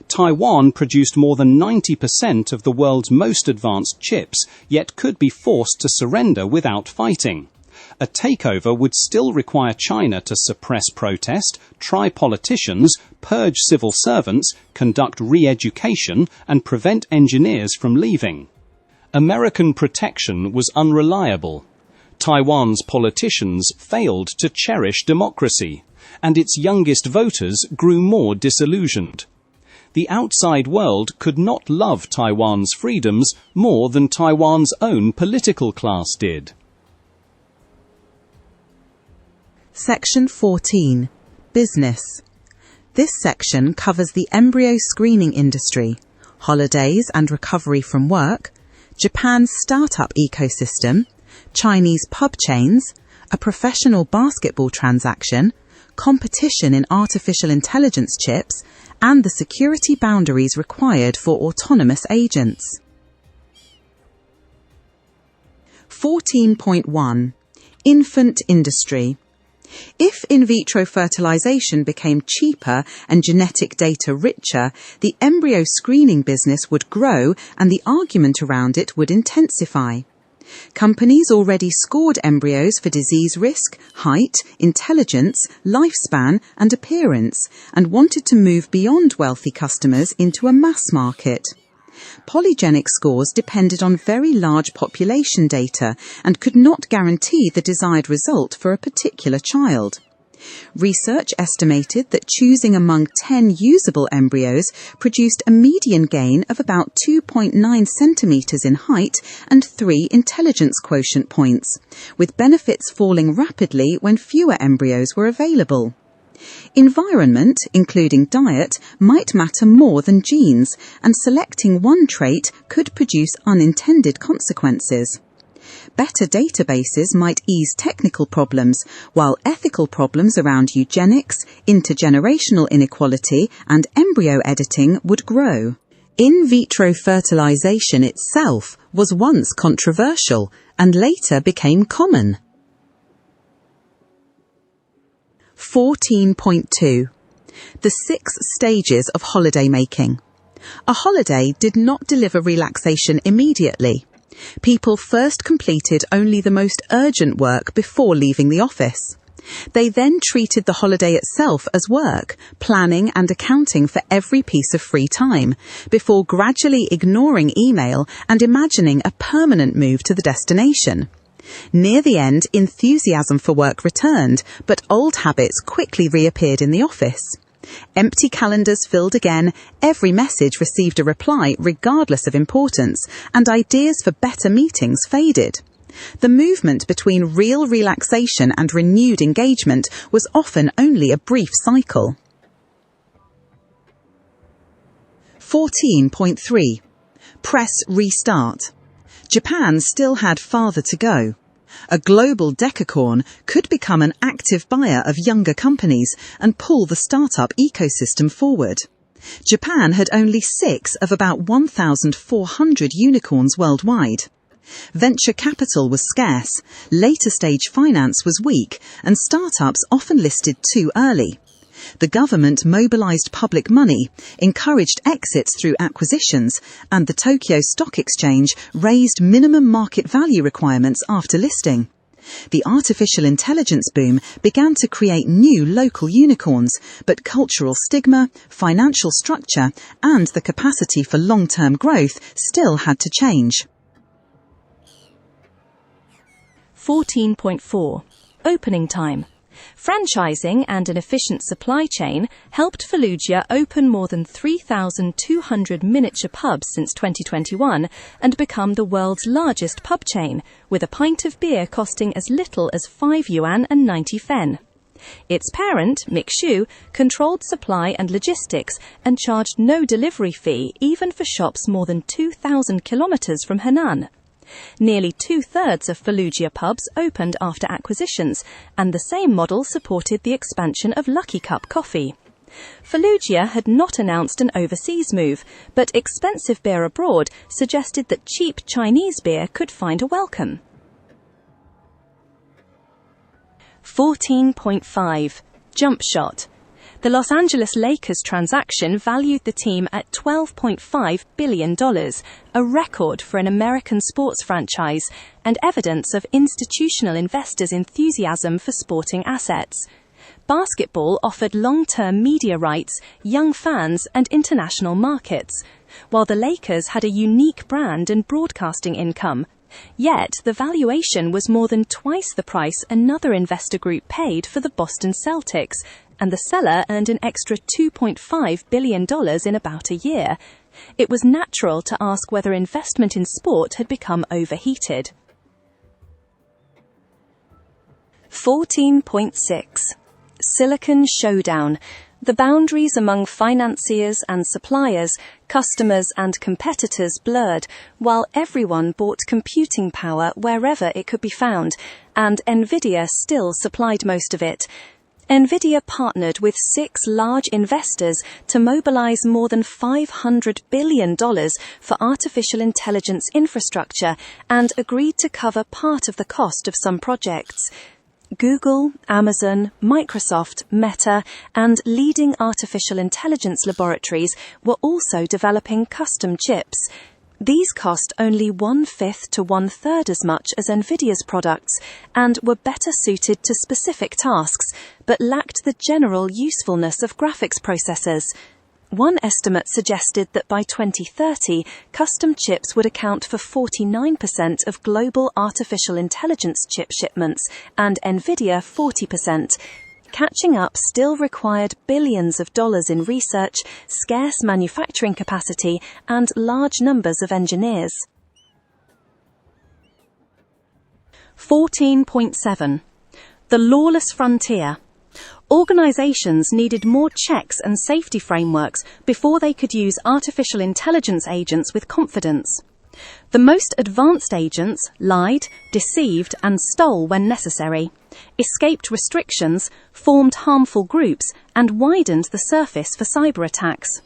Taiwan produced more than 90% of the world's most advanced chips, yet could be forced to surrender without fighting. A takeover would still require China to suppress protest, try politicians, purge civil servants, conduct re-education, and prevent engineers from leaving. American protection was unreliable. Taiwan's politicians failed to cherish democracy, and its youngest voters grew more disillusioned. The outside world could not love Taiwan's freedoms more than Taiwan's own political class did. Section 14. Business. This section covers the embryo screening industry, holidays and recovery from work, Japan's startup ecosystem, Chinese pub chains, a professional basketball transaction, competition in artificial intelligence chips, and the security boundaries required for autonomous agents. 14.1. Infant industry. If in vitro fertilization became cheaper and genetic data richer, the embryo screening business would grow and the argument around it would intensify. Companies already scored embryos for disease risk, height, intelligence, lifespan, and appearance, and wanted to move beyond wealthy customers into a mass market. Polygenic scores depended on very large population data and could not guarantee the desired result for a particular child. Research estimated that choosing among 10 usable embryos produced a median gain of about 2.9 centimetres in height and 3 intelligence quotient points, with benefits falling rapidly when fewer embryos were available. Environment, including diet, might matter more than genes, and selecting one trait could produce unintended consequences. Better databases might ease technical problems, while ethical problems around eugenics, intergenerational inequality, and embryo editing would grow. In vitro fertilization itself was once controversial and later became common. 14.2. The 6 stages of holiday making. A holiday did not deliver relaxation immediately. People first completed only the most urgent work before leaving the office. They then treated the holiday itself as work, planning and accounting for every piece of free time, before gradually ignoring email and imagining a permanent move to the destination. Near the end, enthusiasm for work returned, but old habits quickly reappeared in the office. Empty calendars filled again, every message received a reply regardless of importance, and ideas for better meetings faded. The movement between real relaxation and renewed engagement was often only a brief cycle. 14.3. Press restart. Japan still had farther to go. A global decacorn could become an active buyer of younger companies and pull the startup ecosystem forward. Japan had only 6 of about 1,400 unicorns worldwide. Venture capital was scarce, later stage finance was weak, and startups often listed too early. The government mobilized public money, encouraged exits through acquisitions, and the Tokyo Stock Exchange raised minimum market value requirements after listing. The artificial intelligence boom began to create new local unicorns, but cultural stigma, financial structure, and the capacity for long-term growth still had to change. 14.4. Opening time. Franchising and an efficient supply chain helped Fallujah open more than 3,200 miniature pubs since 2021 and become the world's largest pub chain, with a pint of beer costing as little as 5 yuan and 90 fen. Its parent, Mikshu, controlled supply and logistics and charged no delivery fee even for shops more than 2,000 kilometers from Henan. Nearly 2/3 of Fallujah pubs opened after acquisitions, and the same model supported the expansion of Lucky Cup coffee. Fallujah had not announced an overseas move, but expensive beer abroad suggested that cheap Chinese beer could find a welcome. 14.5. Jump shot. The Los Angeles Lakers transaction valued the team at $12.5 billion, a record for an American sports franchise and evidence of institutional investors' enthusiasm for sporting assets. Basketball offered long-term media rights, young fans, and international markets, while the Lakers had a unique brand and broadcasting income. Yet, the valuation was more than twice the price another investor group paid for the Boston Celtics, and the seller earned an extra $2.5 billion in about a year. It was natural to ask whether investment in sport had become overheated. 14.6. Silicon showdown. The boundaries among financiers and suppliers, customers and competitors blurred, while everyone bought computing power wherever it could be found, and Nvidia still supplied most of it. Nvidia partnered with 6 large investors to mobilize more than $500 billion for artificial intelligence infrastructure and agreed to cover part of the cost of some projects. Google, Amazon, Microsoft, Meta, and leading artificial intelligence laboratories were also developing custom chips. These cost only 1/5 to 1/3 as much as Nvidia's products and were better suited to specific tasks, but lacked the general usefulness of graphics processors. One estimate suggested that by 2030, custom chips would account for 49% of global artificial intelligence chip shipments and Nvidia 40%. Catching up still required billions of dollars in research, scarce manufacturing capacity, and large numbers of engineers. 14.7. The lawless frontier. Organizations needed more checks and safety frameworks before they could use artificial intelligence agents with confidence. The most advanced agents lied, deceived, and stole when necessary, escaped restrictions, formed harmful groups, and widened the surface for cyber attacks.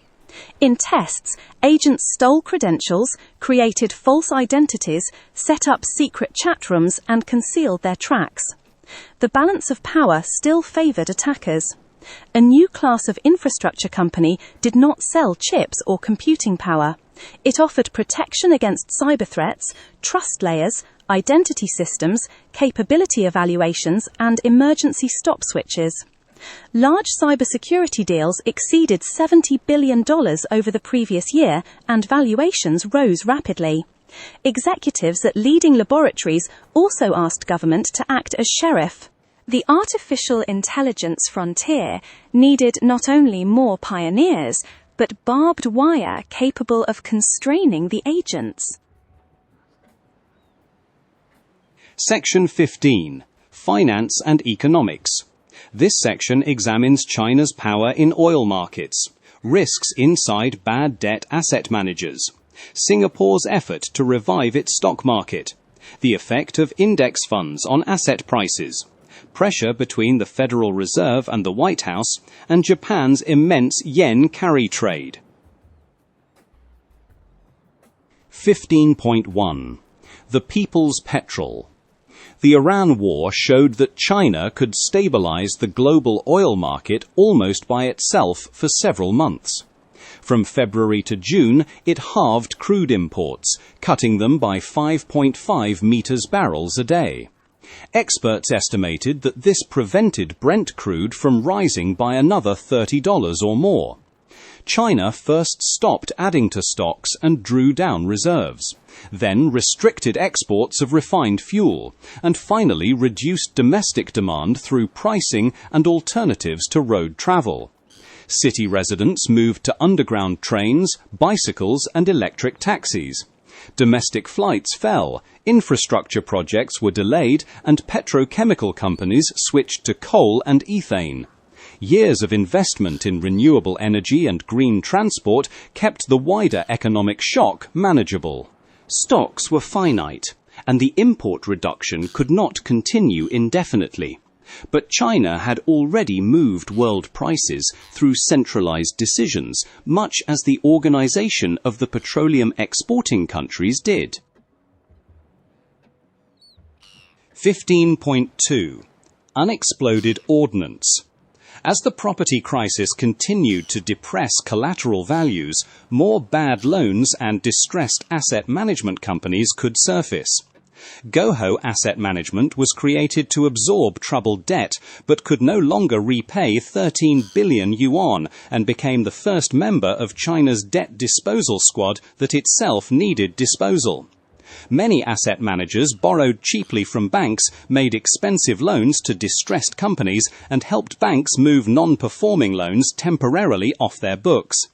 In tests, agents stole credentials, created false identities, set up secret chat rooms, and concealed their tracks. The balance of power still favored attackers. A new class of infrastructure company did not sell chips or computing power. It offered protection against cyber threats, trust layers, identity systems, capability evaluations, and emergency stop switches. Large cybersecurity deals exceeded $70 billion over the previous year, and valuations rose rapidly. Executives at leading laboratories also asked government to act as sheriff. The artificial intelligence frontier needed not only more pioneers, but barbed wire capable of constraining the agents. Section 15. Finance and Economics. This section examines China's power in oil markets, risks inside bad debt asset managers, Singapore's effort to revive its stock market, the effect of index funds on asset prices, pressure between the Federal Reserve and the White House, and Japan's immense yen carry trade. 15.1. The People's Petrol. The Iran war showed that China could stabilize the global oil market almost by itself for several months. From February to June, it halved crude imports, cutting them by 5.5 meters barrels a day. Experts estimated that this prevented Brent crude from rising by another $30 or more. China first stopped adding to stocks and drew down reserves, then restricted exports of refined fuel, and finally reduced domestic demand through pricing and alternatives to road travel. City residents moved to underground trains, bicycles, and electric taxis. Domestic flights fell, infrastructure projects were delayed, and petrochemical companies switched to coal and ethane. Years of investment in renewable energy and green transport kept the wider economic shock manageable. Stocks were finite, and the import reduction could not continue indefinitely. But China had already moved world prices through centralized decisions, much as the organization of the petroleum exporting countries did. 15.2. Unexploded ordnance. As the property crisis continued to depress collateral values, more bad loans and distressed asset management companies could surface. Goho Asset Management was created to absorb troubled debt, but could no longer repay 13 billion yuan and became the first member of China's debt disposal squad that itself needed disposal. Many asset managers borrowed cheaply from banks, made expensive loans to distressed companies, and helped banks move non-performing loans temporarily off their books.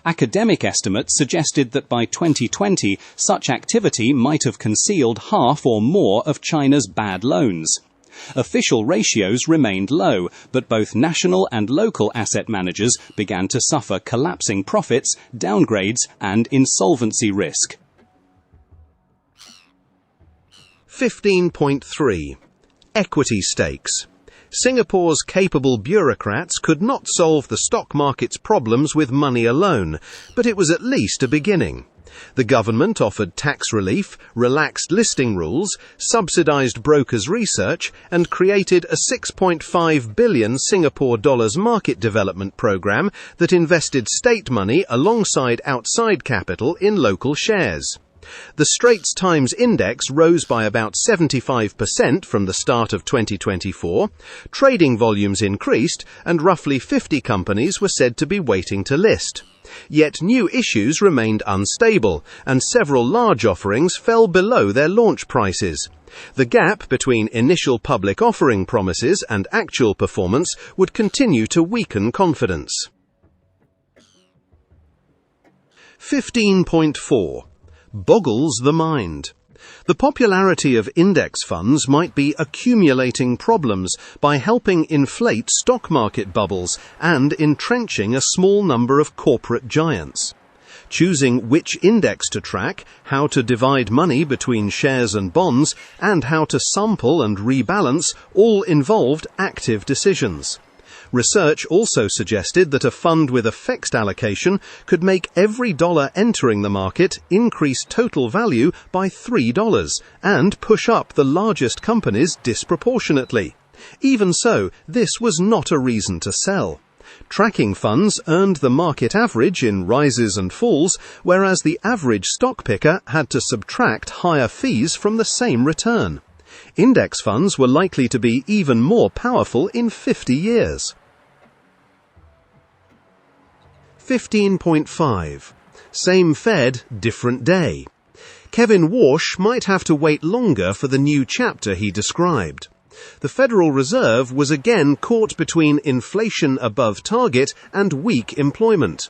Academic estimates suggested that by 2020, such activity might have concealed half or more of China's bad loans. Official ratios remained low, but both national and local asset managers began to suffer collapsing profits, downgrades, and insolvency risk. 15.3. Equity stakes. Singapore's capable bureaucrats could not solve the stock market's problems with money alone, but it was at least a beginning. The government offered tax relief, relaxed listing rules, subsidized brokers' research, and created a 6.5 billion Singapore dollars market development program that invested state money alongside outside capital in local shares. The Straits Times Index rose by about 75% from the start of 2024, trading volumes increased, and roughly 50 companies were said to be waiting to list. Yet new issues remained unstable, and several large offerings fell below their launch prices. The gap between initial public offering promises and actual performance would continue to weaken confidence. 15.4. Boggles the mind. The popularity of index funds might be accumulating problems by helping inflate stock market bubbles and entrenching a small number of corporate giants. Choosing which index to track, how to divide money between shares and bonds, and how to sample and rebalance all involved active decisions. Research also suggested that a fund with a fixed allocation could make every dollar entering the market increase total value by $3 and push up the largest companies disproportionately. Even so, this was not a reason to sell. Tracking funds earned the market average in rises and falls, whereas the average stock picker had to subtract higher fees from the same return. Index funds were likely to be even more powerful in 50 years. 15.5. Same Fed, different day. Kevin Warsh might have to wait longer for the new chapter he described. The Federal Reserve was again caught between inflation above target and weak employment.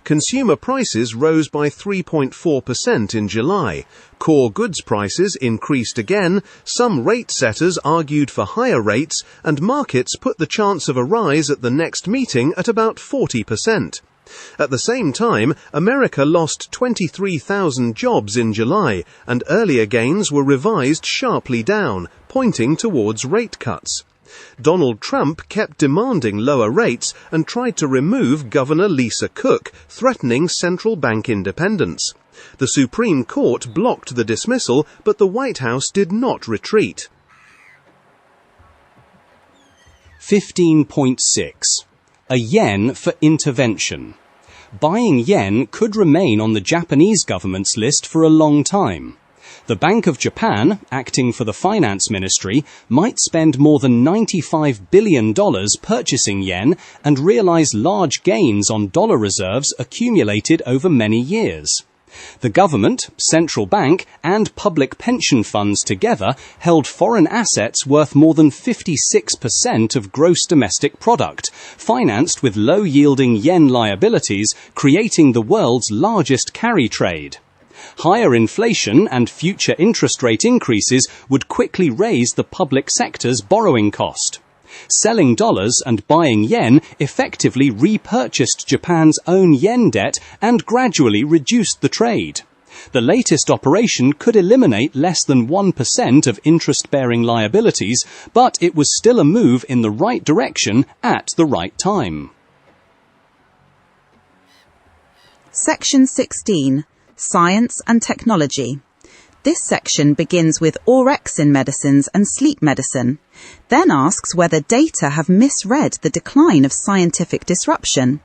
Consumer prices rose by 3.4% in July. Core goods prices increased again, some rate setters argued for higher rates, and markets put the chance of a rise at the next meeting at about 40%. At the same time, America lost 23,000 jobs in July, and earlier gains were revised sharply down, pointing towards rate cuts. Donald Trump kept demanding lower rates and tried to remove Governor Lisa Cook, threatening central bank independence. The Supreme Court blocked the dismissal, but the White House did not retreat. 15.6. A yen for intervention. Buying yen could remain on the Japanese government's list for a long time. The Bank of Japan, acting for the finance ministry, might spend more than $95 billion purchasing yen and realize large gains on dollar reserves accumulated over many years. The government, central bank, and public pension funds together held foreign assets worth more than 56% of gross domestic product, financed with low-yielding yen liabilities, creating the world's largest carry trade. Higher inflation and future interest rate increases would quickly raise the public sector's borrowing cost. Selling dollars and buying yen effectively repurchased Japan's own yen debt and gradually reduced the trade. The latest operation could eliminate less than 1% of interest-bearing liabilities, but it was still a move in the right direction at the right time. Section 16. Science and Technology. This section begins with orexin medicines and sleep medicine, then asks whether data have misread the decline of scientific disruption,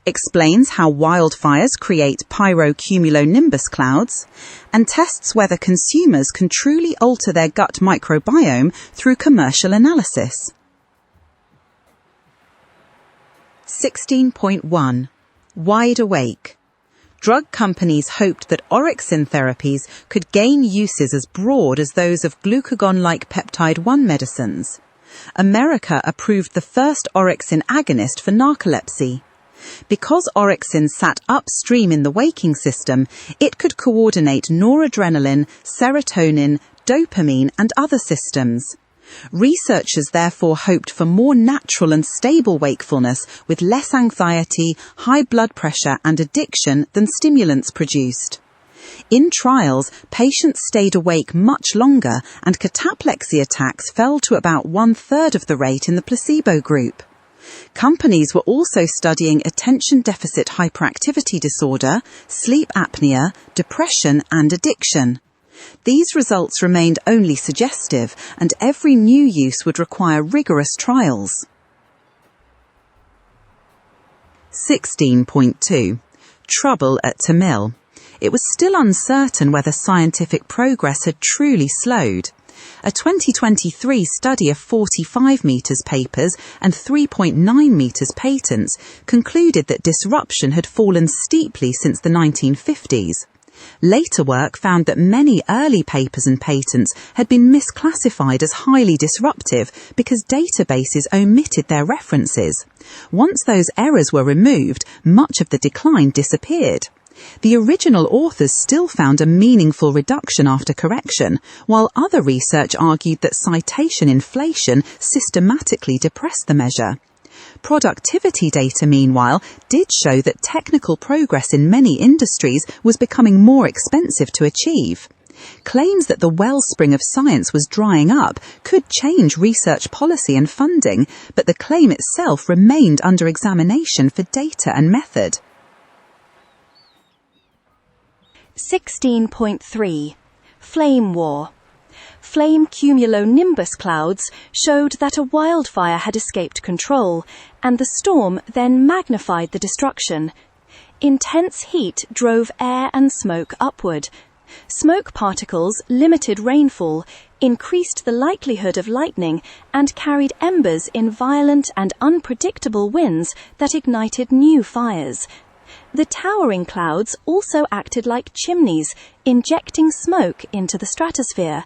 explains how wildfires create pyrocumulonimbus clouds, and tests whether consumers can truly alter their gut microbiome through commercial analysis. 16.1. Wide awake. Drug companies hoped that orexin therapies could gain uses as broad as those of glucagon-like peptide-1 medicines. America approved the first orexin agonist for narcolepsy. Because orexin sat upstream in the waking system, it could coordinate noradrenaline, serotonin, dopamine, and other systems. Researchers therefore hoped for more natural and stable wakefulness with less anxiety, high blood pressure and addiction than stimulants produced. In trials, patients stayed awake much longer and cataplexy attacks fell to about 1/3 of the rate in the placebo group. Companies were also studying attention deficit hyperactivity disorder, sleep apnea, depression and addiction. These results remained only suggestive, and every new use would require rigorous trials. 16.2. Trouble at Tamil. it was still uncertain whether scientific progress had truly slowed. A 2023 study of 45 metres papers and 3.9 metres patents concluded that disruption had fallen steeply since the 1950s. Later work found that many early papers and patents had been misclassified as highly disruptive because databases omitted their references. Once those errors were removed, much of the decline disappeared. The original authors still found a meaningful reduction after correction, while other research argued that citation inflation systematically depressed the measure. Productivity data, meanwhile, did show that technical progress in many industries was becoming more expensive to achieve. Claims that the wellspring of science was drying up could change research policy and funding, but the claim itself remained under examination for data and method. 16.3 Flame War. Flame cumulonimbus clouds showed that a wildfire had escaped control, and the storm then magnified the destruction. Intense heat drove air and smoke upward. Smoke particles limited rainfall, increased the likelihood of lightning, and carried embers in violent and unpredictable winds that ignited new fires. The towering clouds also acted like chimneys, injecting smoke into the stratosphere.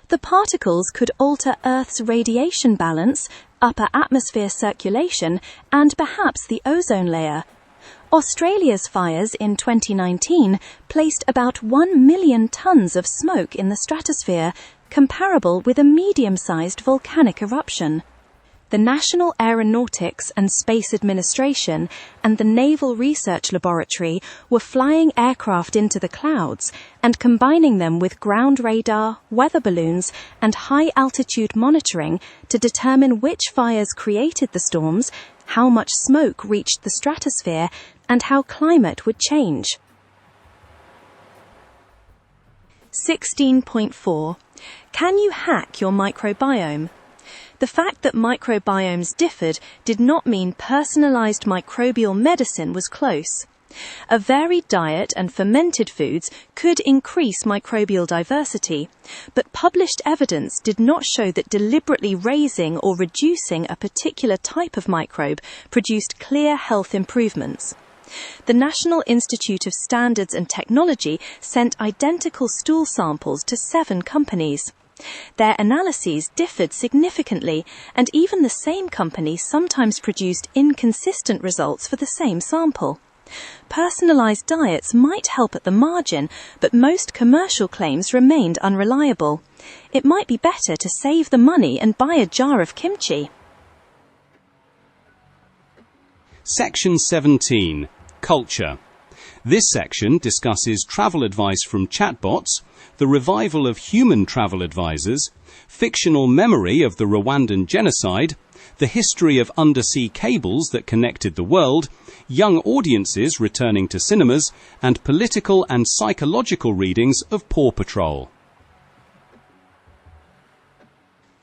The particles could alter Earth's radiation balance, upper atmosphere circulation, and perhaps the ozone layer. Australia's fires in 2019 placed about 1 million tons of smoke in the stratosphere, comparable with a medium-sized volcanic eruption. The National Aeronautics and Space Administration and the Naval Research Laboratory were flying aircraft into the clouds and combining them with ground radar, weather balloons, and high-altitude monitoring to determine which fires created the storms, how much smoke reached the stratosphere, and how climate would change. 16.4 Can you hack your microbiome? The fact that microbiomes differed did not mean personalized microbial medicine was close. A varied diet and fermented foods could increase microbial diversity, but published evidence did not show that deliberately raising or reducing a particular type of microbe produced clear health improvements. The National Institute of Standards and Technology sent identical stool samples to 7 companies. Their analyses differed significantly, and even the same company sometimes produced inconsistent results for the same sample. Personalized diets might help at the margin, but most commercial claims remained unreliable. It might be better to save the money and buy a jar of kimchi. Section 17. Culture. This section discusses travel advice from chatbots, the revival of human travel advisors, fictional memory of the Rwandan genocide, the history of undersea cables that connected the world, young audiences returning to cinemas, and political and psychological readings of Paw Patrol.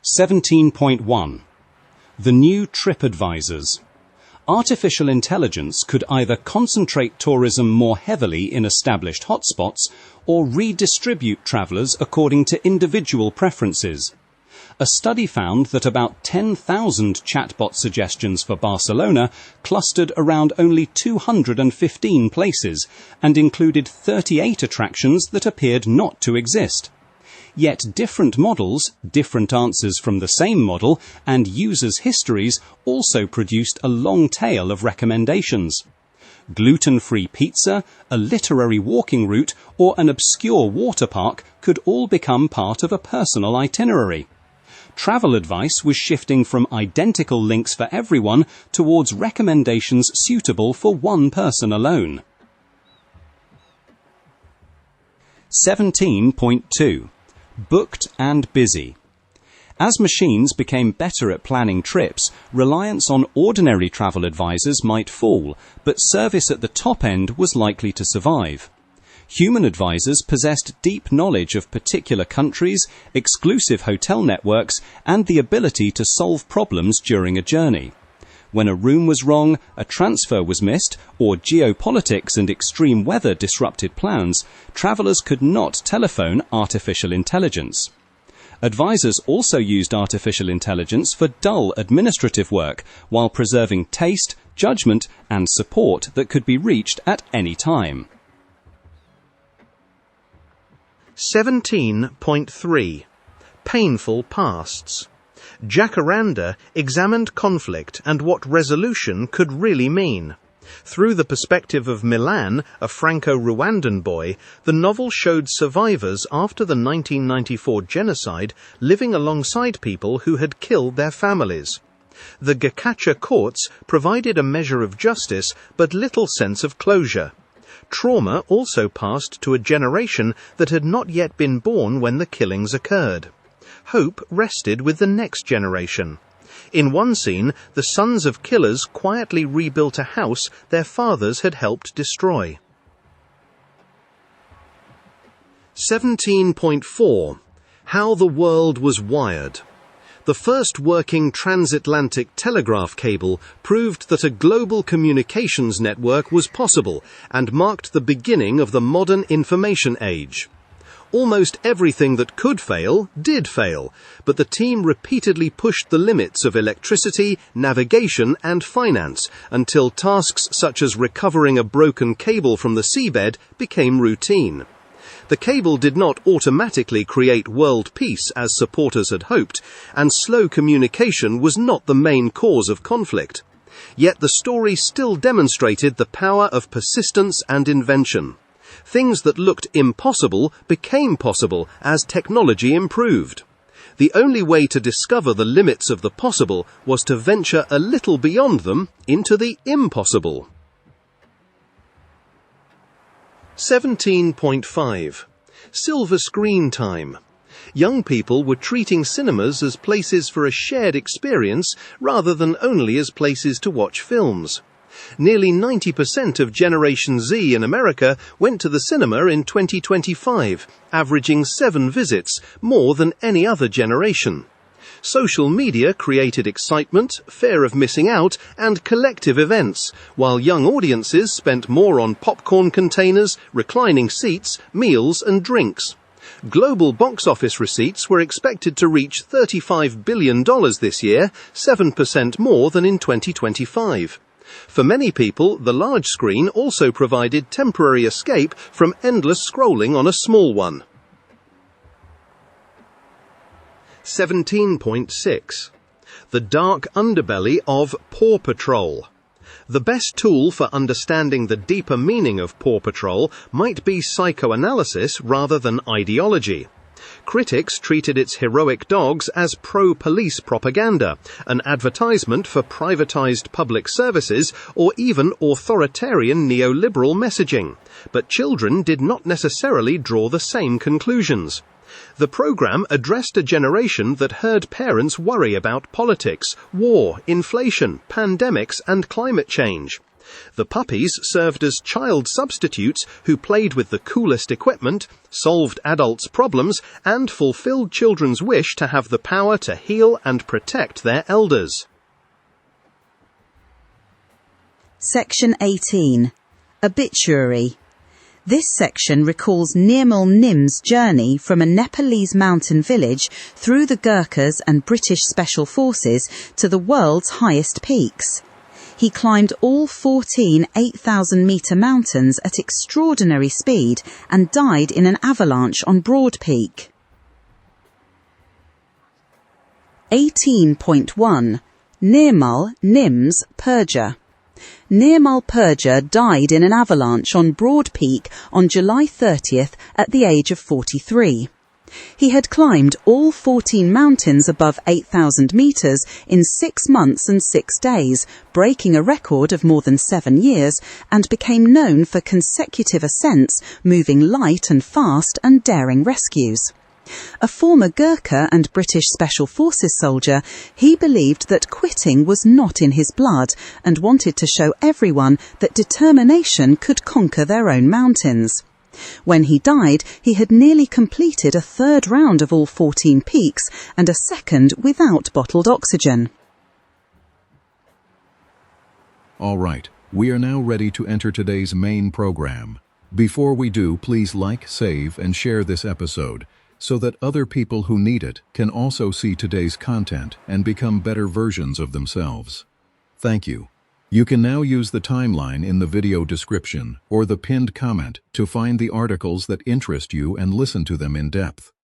17.1. The new trip advisors. Artificial intelligence could either concentrate tourism more heavily in established hotspots or redistribute travellers according to individual preferences. A study found that about 10,000 chatbot suggestions for Barcelona clustered around only 215 places and included 38 attractions that appeared not to exist. Yet different models, different answers from the same model, and users' histories also produced a long tail of recommendations. Gluten-free pizza, a literary walking route, or an obscure water park could all become part of a personal itinerary. Travel advice was shifting from identical links for everyone towards recommendations suitable for one person alone. 17.2. Booked and busy. As machines became better at planning trips, reliance on ordinary travel advisors might fall, but service at the top end was likely to survive. Human advisors possessed deep knowledge of particular countries, exclusive hotel networks, and the ability to solve problems during a journey. When a room was wrong, a transfer was missed, or geopolitics and extreme weather disrupted plans, travellers could not telephone artificial intelligence. Advisors also used artificial intelligence for dull administrative work, while preserving taste, judgment, and support that could be reached at any time. 17.3 Painful Pasts. Jacaranda examined conflict and what resolution could really mean. Through the perspective of Milan, a Franco-Rwandan boy, the novel showed survivors after the 1994 genocide living alongside people who had killed their families. The Gacaca courts provided a measure of justice but little sense of closure. Trauma also passed to a generation that had not yet been born when the killings occurred. Hope rested with the next generation. In one scene, the sons of killers quietly rebuilt a house their fathers had helped destroy. 17.4 How the World Was Wired. The first working transatlantic telegraph cable proved that a global communications network was possible and marked the beginning of the modern information age. Almost everything that could fail did fail, but the team repeatedly pushed the limits of electricity, navigation, and finance until tasks such as recovering a broken cable from the seabed became routine. The cable did not automatically create world peace as supporters had hoped, and slow communication was not the main cause of conflict. Yet the story still demonstrated the power of persistence and invention. Things that looked impossible became possible as technology improved. The only way to discover the limits of the possible was to venture a little beyond them into the impossible. 17.5 Silver Screen Time. Young people were treating cinemas as places for a shared experience rather than only as places to watch films. Nearly 90% of Generation Z in America went to the cinema in 2025, averaging 7 visits, more than any other generation. Social media created excitement, fear of missing out, and collective events, while young audiences spent more on popcorn containers, reclining seats, meals, and drinks. Global box office receipts were expected to reach $35 billion this year, 7% more than in 2025. For many people, the large screen also provided temporary escape from endless scrolling on a small one. 17.6 The Dark Underbelly of Paw Patrol. The best tool for understanding the deeper meaning of Paw Patrol might be psychoanalysis rather than ideology. Critics treated its heroic dogs as pro-police propaganda, an advertisement for privatized public services, or even authoritarian neoliberal messaging. But children did not necessarily draw the same conclusions. The program addressed a generation that heard parents worry about politics, war, inflation, pandemics, and climate change. The puppies served as child substitutes who played with the coolest equipment, solved adults' problems, and fulfilled children's wish to have the power to heal and protect their elders. Section 18. Obituary. This section recalls Nirmal Nims' journey from a Nepalese mountain village through the Gurkhas and British Special Forces to the world's highest peaks. He climbed all 14 8,000-metre mountains at extraordinary speed and died in an avalanche on Broad Peak. 18.1 Nirmal Nims Purja. Nirmal Purja died in an avalanche on Broad Peak on July 30th at the age of 43. He had climbed all 14 mountains above 8,000 metres in 6 months and 6 days, breaking a record of more than 7 years, and became known for consecutive ascents, moving light and fast and daring rescues. A former Gurkha and British Special Forces soldier, he believed that quitting was not in his blood and wanted to show everyone that determination could conquer their own mountains. When he died, he had nearly completed a 3rd round of all 14 peaks and a 2nd without bottled oxygen. All right, we are now ready to enter today's main program. Before we do, please like, save, and share this episode so that other people who need it can also see today's content and become better versions of themselves. Thank you. You can now use the timeline in the video description or the pinned comment to find the articles that interest you and listen to them in depth.